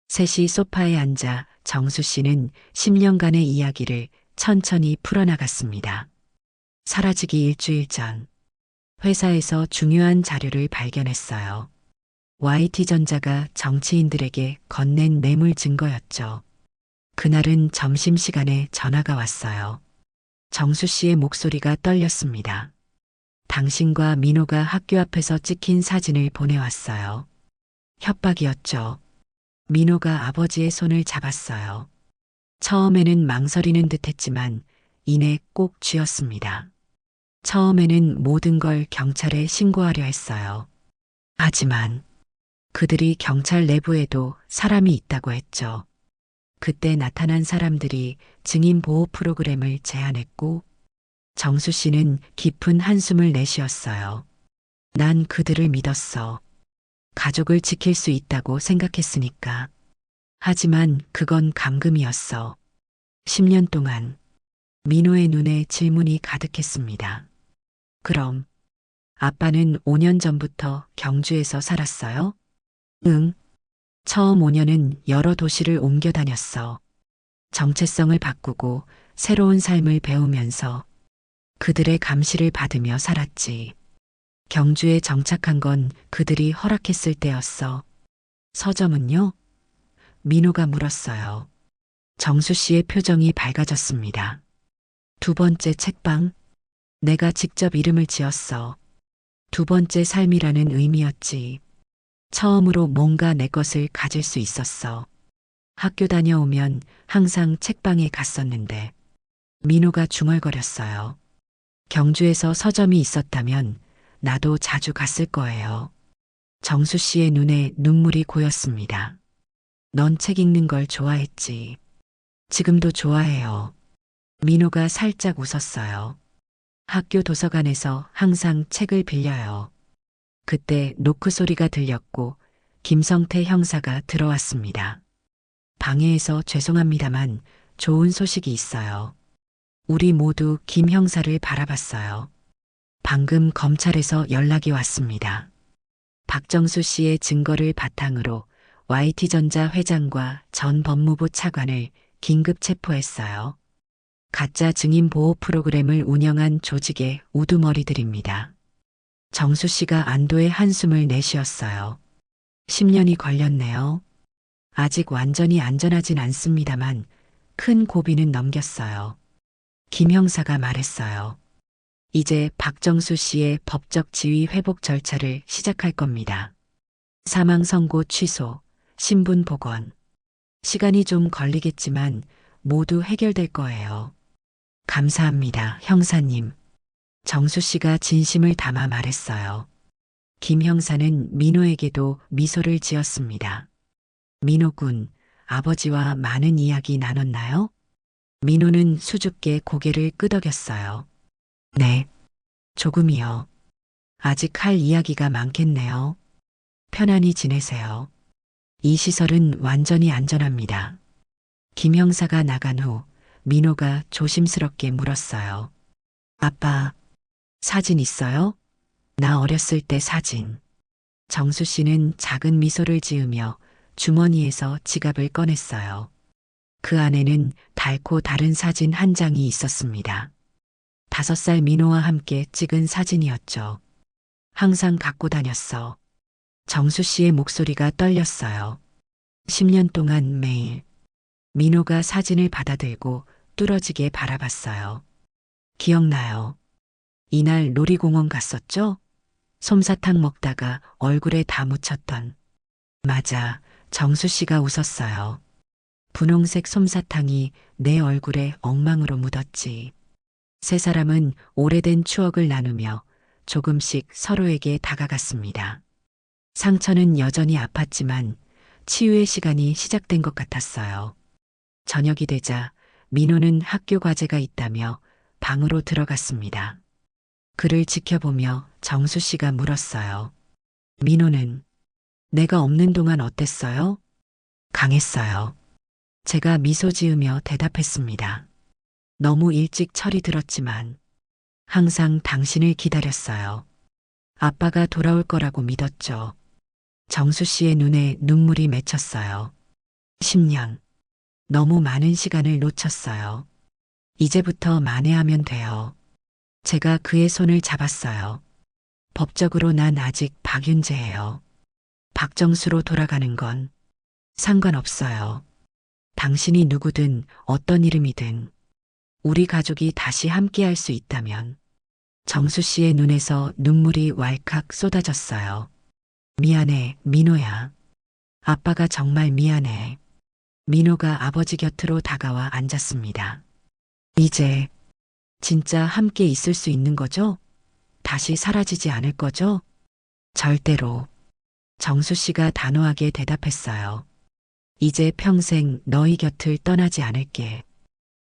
셋이 소파에 앉아 정수 씨는 10년간의 이야기를 천천히 풀어나갔습니다. 사라지기 일주일 전 회사에서 중요한 자료를 발견했어요. YT전자가 정치인들에게 건넨 뇌물 증거였죠. 그날은 점심시간에 전화가 왔어요. 정수 씨의 목소리가 떨렸습니다. 당신과 민호가 학교 앞에서 찍힌 사진을 보내왔어요. 협박이었죠. 민호가 아버지의 손을 잡았어요. 처음에는 망설이는 듯 했지만 이내 꼭 쥐었습니다. 처음에는 모든 걸 경찰에 신고하려 했어요. 하지만 그들이 경찰 내부에도 사람이 있다고 했죠. 그때 나타난 사람들이 증인 보호 프로그램을 제안했고 정수 씨는 깊은 한숨을 내쉬었어요. 난 그들을 믿었어. 가족을 지킬 수 있다고 생각했으니까. 하지만 그건 감금이었어. 10년 동안 민호의 눈에 질문이 가득했습니다. 그럼 아빠는 5년 전부터 경주에서 살았어요? 응. 처음 5년은 여러 도시를 옮겨 다녔어. 정체성을 바꾸고 새로운 삶을 배우면서 그들의 감시를 받으며 살았지. 경주에 정착한 건 그들이 허락했을 때였어. 서점은요? 민호가 물었어요. 정수 씨의 표정이 밝아졌습니다. 두 번째 책방? 내가 직접 이름을 지었어. 두 번째 삶이라는 의미였지. 처음으로 뭔가 내 것을 가질 수 있었어. 학교 다녀오면 항상 책방에 갔었는데 민호가 중얼거렸어요. 경주에서 서점이 있었다면 나도 자주 갔을 거예요. 정수 씨의 눈에 눈물이 고였습니다. 넌 책 읽는 걸 좋아했지. 지금도 좋아해요. 민호가 살짝 웃었어요. 학교 도서관에서 항상 책을 빌려요. 그때 노크 소리가 들렸고 김성태 형사가 들어왔습니다. 방해해서 죄송합니다만 좋은 소식이 있어요. 우리 모두 김 형사를 바라봤어요. 방금 검찰에서 연락이 왔습니다. 박정수 씨의 증거를 바탕으로 YT전자 회장과 전 법무부 차관을 긴급 체포했어요. 가짜 증인 보호 프로그램을 운영한 조직의 우두머리들입니다. 정수 씨가 안도의 한숨을 내쉬었어요. 10년이 걸렸네요. 아직 완전히 안전하진 않습니다만 큰 고비는 넘겼어요. 김 형사가 말했어요. 이제 박정수 씨의 법적 지위 회복 절차를 시작할 겁니다. 사망 선고 취소, 신분 복원. 시간이 좀 걸리겠지만 모두 해결될 거예요. 감사합니다, 형사님. 정수 씨가 진심을 담아 말했어요. 김 형사는 민호에게도 미소를 지었습니다. 민호 군, 아버지와 많은 이야기 나눴나요? 민호는 수줍게 고개를 끄덕였어요. 네, 조금이요. 아직 할 이야기가 많겠네요. 편안히 지내세요. 이 시설은 완전히 안전합니다. 김 형사가 나간 후 민호가 조심스럽게 물었어요. 아빠, 사진 있어요? 나 어렸을 때 사진. 정수 씨는 작은 미소를 지으며 주머니에서 지갑을 꺼냈어요. 그 안에는 달고 다른 사진 한 장이 있었습니다. 5살 민호와 함께 찍은 사진이었죠. 항상 갖고 다녔어. 정수 씨의 목소리가 떨렸어요. 10년 동안 매일. 민호가 사진을 받아들고 뚫어지게 바라봤어요. 기억나요. 이날 놀이공원 갔었죠? 솜사탕 먹다가 얼굴에 다 묻혔던. 맞아, 정수 씨가 웃었어요. 분홍색 솜사탕이 내 얼굴에 엉망으로 묻었지. 세 사람은 오래된 추억을 나누며 조금씩 서로에게 다가갔습니다. 상처는 여전히 아팠지만 치유의 시간이 시작된 것 같았어요. 저녁이 되자 민호는 학교 과제가 있다며 방으로 들어갔습니다. 그를 지켜보며 정수 씨가 물었어요. 민호는 내가 없는 동안 어땠어요? 강했어요. 제가 미소 지으며 대답했습니다. 너무 일찍 철이 들었지만 항상 당신을 기다렸어요. 아빠가 돌아올 거라고 믿었죠. 정수 씨의 눈에 눈물이 맺혔어요. 10년. 너무 많은 시간을 놓쳤어요. 이제부터 만회하면 돼요. 제가 그의 손을 잡았어요. 법적으로 난 아직 박윤재예요. 박정수로 돌아가는 건 상관없어요. 당신이 누구든 어떤 이름이든 우리 가족이 다시 함께할 수 있다면. 정수 씨의 눈에서 눈물이 왈칵 쏟아졌어요. 미안해, 민호야. 아빠가 정말 미안해. 민호가 아버지 곁으로 다가와 앉았습니다. 이제 진짜 함께 있을 수 있는 거죠? 다시 사라지지 않을 거죠? 절대로. 정수 씨가 단호하게 대답했어요. 이제 평생 너희 곁을 떠나지 않을게.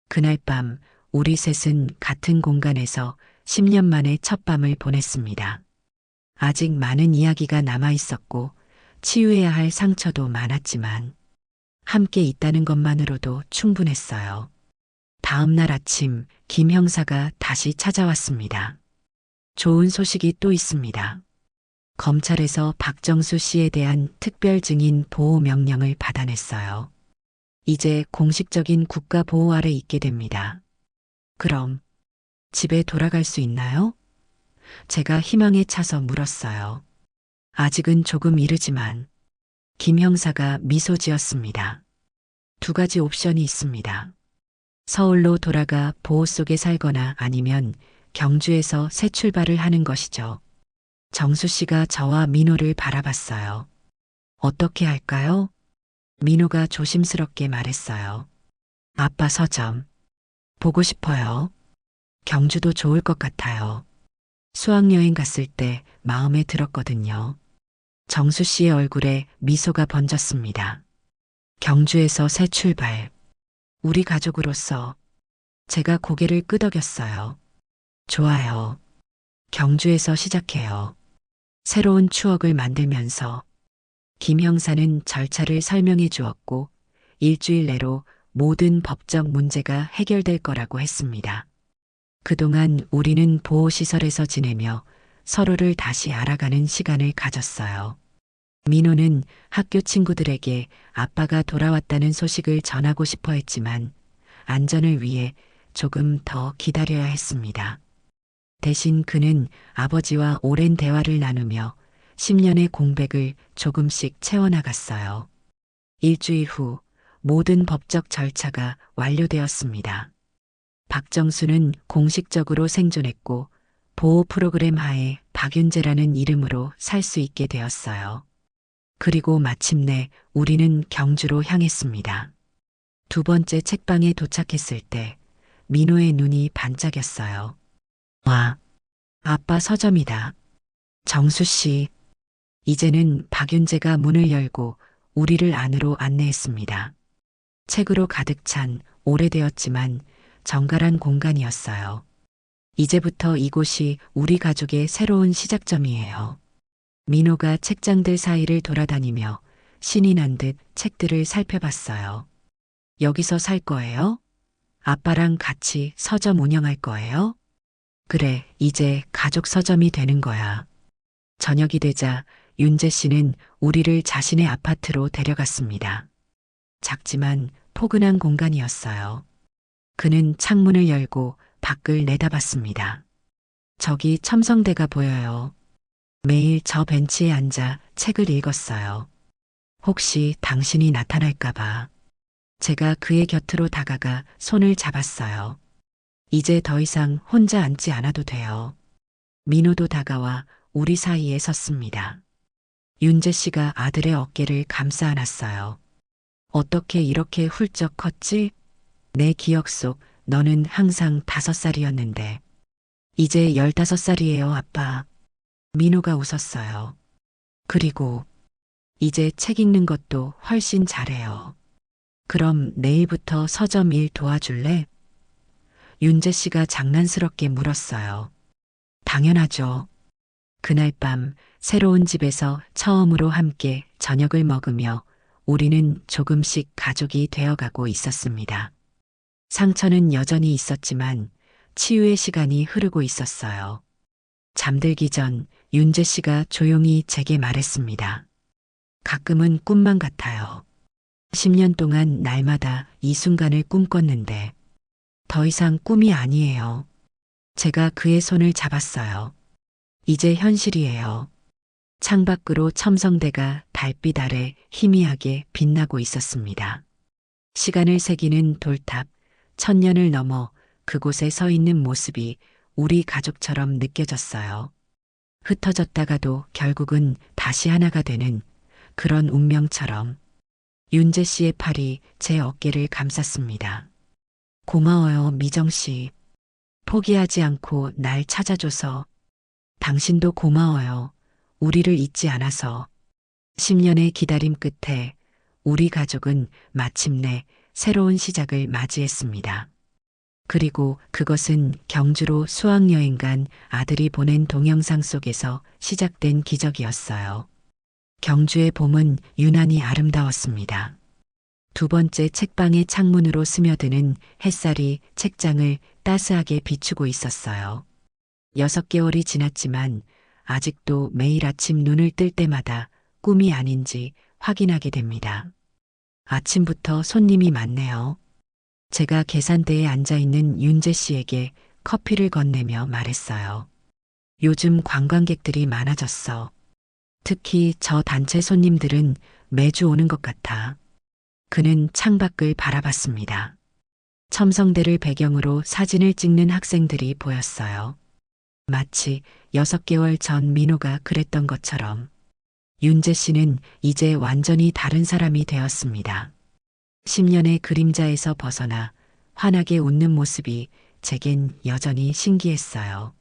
그날 밤 우리 셋은 같은 공간에서 10년 만에 첫 밤을 보냈습니다. 아직 많은 이야기가 남아 있었고 치유해야 할 상처도 많았지만 함께 있다는 것만으로도 충분했어요. 다음 날 아침 김 형사가 다시 찾아왔습니다. 좋은 소식이 또 있습니다. 검찰에서 박정수 씨에 대한 특별 증인 보호 명령을 받아냈어요. 이제 공식적인 국가 보호 아래 있게 됩니다. 그럼 집에 돌아갈 수 있나요? 제가 희망에 차서 물었어요. 아직은 조금 이르지만 김 형사가 미소 지었습니다. 두 가지 옵션이 있습니다. 서울로 돌아가 보호 속에 살거나 아니면 경주에서 새 출발을 하는 것이죠. 정수 씨가 저와 민호를 바라봤어요. 어떻게 할까요? 민호가 조심스럽게 말했어요. 아빠 서점. 보고 싶어요. 경주도 좋을 것 같아요. 수학여행 갔을 때 마음에 들었거든요. 정수 씨의 얼굴에 미소가 번졌습니다. 경주에서 새 출발. 우리 가족으로서 제가 고개를 끄덕였어요. 좋아요. 경주에서 시작해요. 새로운 추억을 만들면서 김 형사는 절차를 설명해 주었고 일주일 내로 모든 법적 문제가 해결될 거라고 했습니다. 그동안 우리는 보호시설에서 지내며 서로를 다시 알아가는 시간을 가졌어요. 민호는 학교 친구들에게 아빠가 돌아왔다는 소식을 전하고 싶어 했지만 안전을 위해 조금 더 기다려야 했습니다. 대신 그는 아버지와 오랜 대화를 나누며 10년의 공백을 조금씩 채워나갔어요. 일주일 후 모든 법적 절차가 완료되었습니다. 박정수는 공식적으로 생존했고 보호 프로그램 하에 박윤재라는 이름으로 살 수 있게 되었어요. 그리고 마침내 우리는 경주로 향했습니다. 두 번째 책방에 도착했을 때 민호의 눈이 반짝였어요. 와, 아빠 서점이다. 정수 씨. 이제는 박윤재가 문을 열고 우리를 안으로 안내했습니다. 책으로 가득 찬 오래되었지만 정갈한 공간이었어요. 이제부터 이곳이 우리 가족의 새로운 시작점이에요. 민호가 책장들 사이를 돌아다니며 신이 난 듯 책들을 살펴봤어요. 여기서 살 거예요? 아빠랑 같이 서점 운영할 거예요? 그래, 이제 가족 서점이 되는 거야. 저녁이 되자 윤재 씨는 우리를 자신의 아파트로 데려갔습니다. 작지만 포근한 공간이었어요. 그는 창문을 열고 밖을 내다봤습니다. 저기 첨성대가 보여요. 매일 저 벤치에 앉아 책을 읽었어요. 혹시 당신이 나타날까봐. 제가 그의 곁으로 다가가 손을 잡았어요. 이제 더 이상 혼자 앉지 않아도 돼요. 민호도 다가와 우리 사이에 섰습니다. 윤재 씨가 아들의 어깨를 감싸 안았어요. 어떻게 이렇게 훌쩍 컸지? 내 기억 속 너는 항상 5살이었는데. 이제 15살이에요, 아빠. 민호가 웃었어요. 그리고 이제 책 읽는 것도 훨씬 잘해요. 그럼 내일부터 서점 일 도와줄래? 윤재 씨가 장난스럽게 물었어요. 당연하죠. 그날 밤 새로운 집에서 처음으로 함께 저녁을 먹으며 우리는 조금씩 가족이 되어가고 있었습니다. 상처는 여전히 있었지만 치유의 시간이 흐르고 있었어요. 잠들기 전 윤재 씨가 조용히 제게 말했습니다. 가끔은 꿈만 같아요. 10년 동안 날마다 이 순간을 꿈꿨는데 더 이상 꿈이 아니에요. 제가 그의 손을 잡았어요. 이제 현실이에요. 창밖으로 첨성대가 달빛 아래 희미하게 빛나고 있었습니다. 시간을 새기는 돌탑, 1000년을 넘어 그곳에 서 있는 모습이 우리 가족처럼 느껴졌어요. 흩어졌다가도 결국은 다시 하나가 되는 그런 운명처럼. 윤재 씨의 팔이 제 어깨를 감쌌습니다. 고마워요, 미정 씨. 포기하지 않고 날 찾아줘서. 당신도 고마워요. 우리를 잊지 않아서. 10년의 기다림 끝에 우리 가족은 마침내 새로운 시작을 맞이했습니다. 그리고 그것은 경주로 수학여행 간 아들이 보낸 동영상 속에서 시작된 기적이었어요. 경주의 봄은 유난히 아름다웠습니다. 두 번째 책방의 창문으로 스며드는 햇살이 책장을 따스하게 비추고 있었어요. 6개월이 지났지만 아직도 매일 아침 눈을 뜰 때마다 꿈이 아닌지 확인하게 됩니다. 아침부터 손님이 많네요. 제가 계산대에 앉아있는 윤재 씨에게 커피를 건네며 말했어요. 요즘 관광객들이 많아졌어. 특히 저 단체 손님들은 매주 오는 것 같아. 그는 창밖을 바라봤습니다. 첨성대를 배경으로 사진을 찍는 학생들이 보였어요. 마치 6개월 전 민호가 그랬던 것처럼. 윤재 씨는 이제 완전히 다른 사람이 되었습니다. 10년의 그림자에서 벗어나 환하게 웃는 모습이 제겐 여전히 신기했어요.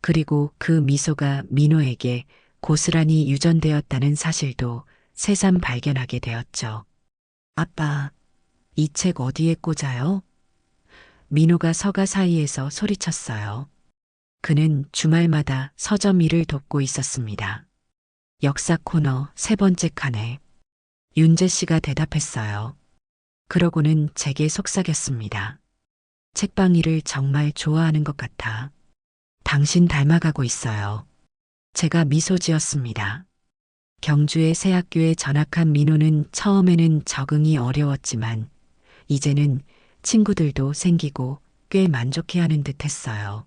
그리고 그 미소가 민호에게 고스란히 유전되었다는 사실도 새삼 발견하게 되었죠. 아빠, 이 책 어디에 꽂아요? 민호가 서가 사이에서 소리쳤어요. 그는 주말마다 서점 일을 돕고 있었습니다. 역사 코너 3번째 칸에 윤재 씨가 대답했어요. 그러고는 제게 속삭였습니다. 책방 일을 정말 좋아하는 것 같아. 당신 닮아가고 있어요. 제가 미소 지었습니다. 경주의 새 학교에 전학한 민호는 처음에는 적응이 어려웠지만 이제는 친구들도 생기고 꽤 만족해하는 듯 했어요.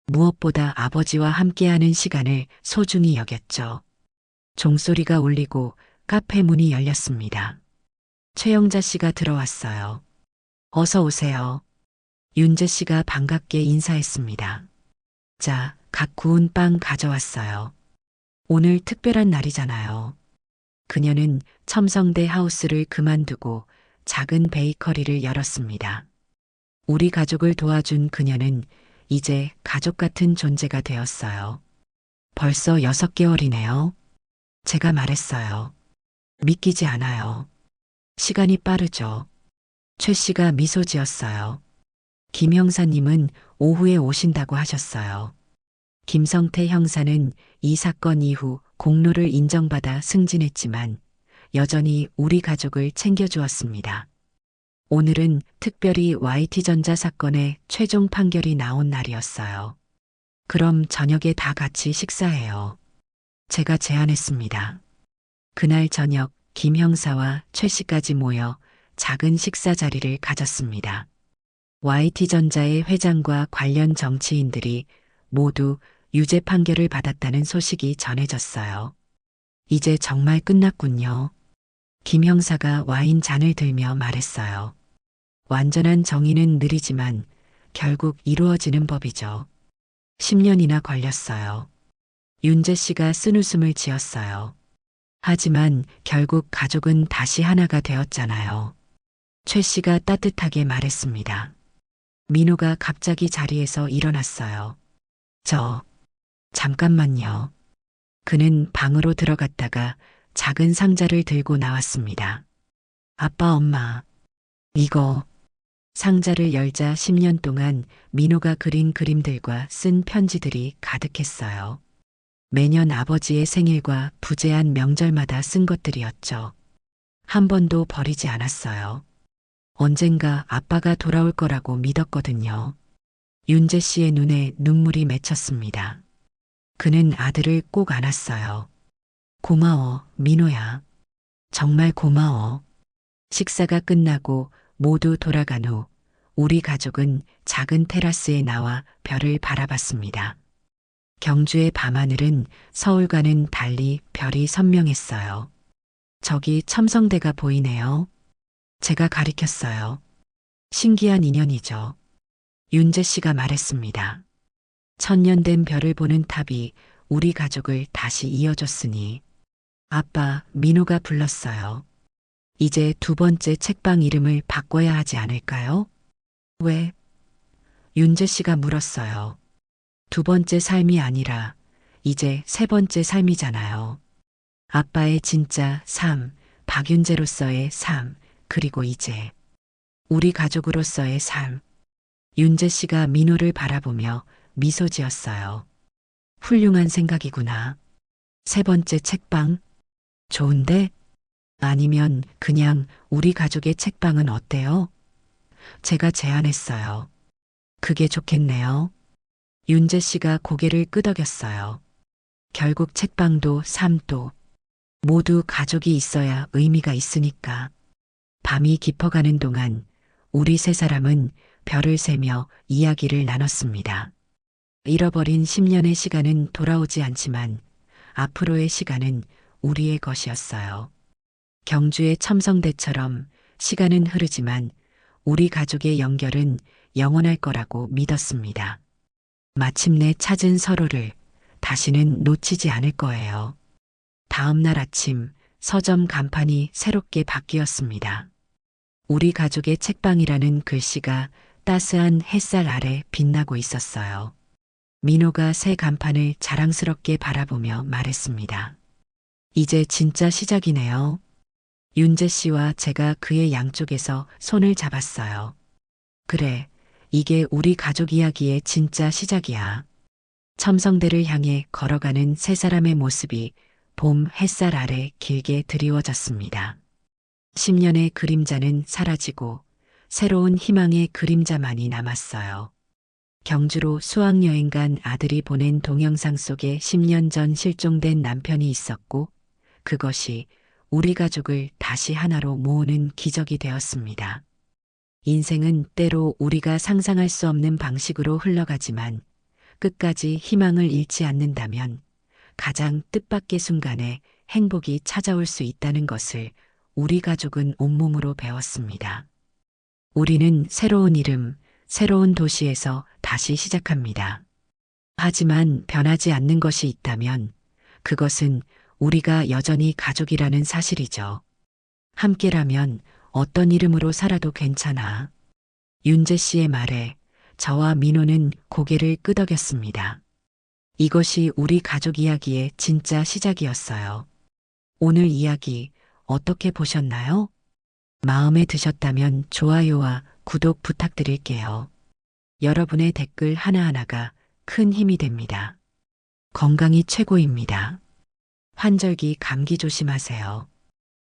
무엇보다 아버지와 함께하는 시간을 소중히 여겼죠. 종소리가 울리고 카페 문이 열렸습니다. 최영자 씨가 들어왔어요. 어서 오세요. 윤재 씨가 반갑게 인사했습니다. 자, 갓 구운 빵 가져왔어요. 오늘 특별한 날이잖아요. 그녀는 첨성대 하우스를 그만두고 작은 베이커리를 열었습니다. 우리 가족을 도와준 그녀는 이제 가족 같은 존재가 되었어요. 벌써 6개월이네요. 제가 말했어요. 믿기지 않아요. 시간이 빠르죠. 최 씨가 미소 지었어요. 김 형사님은 오후에 오신다고 하셨어요. 김성태 형사는 이 사건 이후 공로를 인정받아 승진했지만 여전히 우리 가족을 챙겨주었습니다. 오늘은 특별히 YT전자 사건의 최종 판결이 나온 날이었어요. 그럼 저녁에 다 같이 식사해요. 제가 제안했습니다. 그날 저녁 김 형사와 최 씨까지 모여 작은 식사 자리를 가졌습니다. YT전자의 회장과 관련 정치인들이 모두 유죄 판결을 받았다는 소식이 전해졌어요. 이제 정말 끝났군요. 김 형사가 와인 잔을 들며 말했어요. 완전한 정의는 느리지만 결국 이루어지는 법이죠. 10년이나 걸렸어요. 윤재 씨가 쓴웃음을 지었어요. 하지만 결국 가족은 다시 하나가 되었잖아요. 최 씨가 따뜻하게 말했습니다. 민호가 갑자기 자리에서 일어났어요. 잠깐만요. 그는 방으로 들어갔다가 작은 상자를 들고 나왔습니다. 아빠, 엄마, 이거. 상자를 열자 10년 동안 민호가 그린 그림들과 쓴 편지들이 가득했어요. 매년 아버지의 생일과 부재한 명절마다 쓴 것들이었죠. 한 번도 버리지 않았어요. 언젠가 아빠가 돌아올 거라고 믿었거든요. 윤재 씨의 눈에 눈물이 맺혔습니다. 그는 아들을 꼭 안았어요. 고마워, 민호야. 정말 고마워. 식사가 끝나고 모두 돌아간 후 우리 가족은 작은 테라스에 나와 별을 바라봤습니다. 경주의 밤하늘은 서울과는 달리 별이 선명했어요. 저기 첨성대가 보이네요. 제가 가리켰어요. 신기한 인연이죠. 윤재 씨가 말했습니다. 천년된 별을 보는 탑이 우리 가족을 다시 이어줬으니. 아빠, 민호가 불렀어요. 이제 2번째 책방 이름을 바꿔야 하지 않을까요? 왜? 윤재 씨가 물었어요. 2번째 삶이 아니라 이제 3번째 삶이잖아요. 아빠의 진짜 삶, 박윤재로서의 삶, 그리고 이제 우리 가족으로서의 삶. 윤재 씨가 민호를 바라보며 미소 지었어요. 훌륭한 생각이구나. 세 번째 책방? 좋은데? 아니면 그냥 우리 가족의 책방은 어때요? 제가 제안했어요. 그게 좋겠네요. 윤재 씨가 고개를 끄덕였어요. 결국 책방도 삶도 모두 가족이 있어야 의미가 있으니까. 밤이 깊어가는 동안 우리 세 사람은 별을 세며 이야기를 나눴습니다. 잃어버린 10년의 시간은 돌아오지 않지만 앞으로의 시간은 우리의 것이었어요. 경주의 첨성대처럼 시간은 흐르지만 우리 가족의 연결은 영원할 거라고 믿었습니다. 마침내 찾은 서로를 다시는 놓치지 않을 거예요. 다음 날 아침 서점 간판이 새롭게 바뀌었습니다. 우리 가족의 책방이라는 글씨가 따스한 햇살 아래 빛나고 있었어요. 민호가 새 간판을 자랑스럽게 바라보며 말했습니다. 이제 진짜 시작이네요. 윤재 씨와 제가 그의 양쪽에서 손을 잡았어요. 그래, 이게 우리 가족 이야기의 진짜 시작이야. 첨성대를 향해 걸어가는 세 사람의 모습이 봄 햇살 아래 길게 드리워졌습니다. 10년의 그림자는 사라지고 새로운 희망의 그림자만이 남았어요. 경주로 수학여행 간 아들이 보낸 동영상 속에 10년 전 실종된 남편이 있었고 그것이 우리 가족을 다시 하나로 모으는 기적이 되었습니다. 인생은 때로 우리가 상상할 수 없는 방식으로 흘러가지만 끝까지 희망을 잃지 않는다면 가장 뜻밖의 순간에 행복이 찾아올 수 있다는 것을 우리 가족은 온몸으로 배웠습니다. 우리는 새로운 이름, 새로운 도시에서 다시 시작합니다. 하지만 변하지 않는 것이 있다면 그것은 우리가 여전히 가족이라는 사실이죠. 함께라면 어떤 이름으로 살아도 괜찮아. 윤재 씨의 말에 저와 민호는 고개를 끄덕였습니다. 이것이 우리 가족 이야기의 진짜 시작이었어요. 오늘 이야기 어떻게 보셨나요? 마음에 드셨다면 좋아요와 구독 부탁드릴게요. 여러분의 댓글 하나하나가 큰 힘이 됩니다. 건강이 최고입니다. 환절기 감기 조심하세요.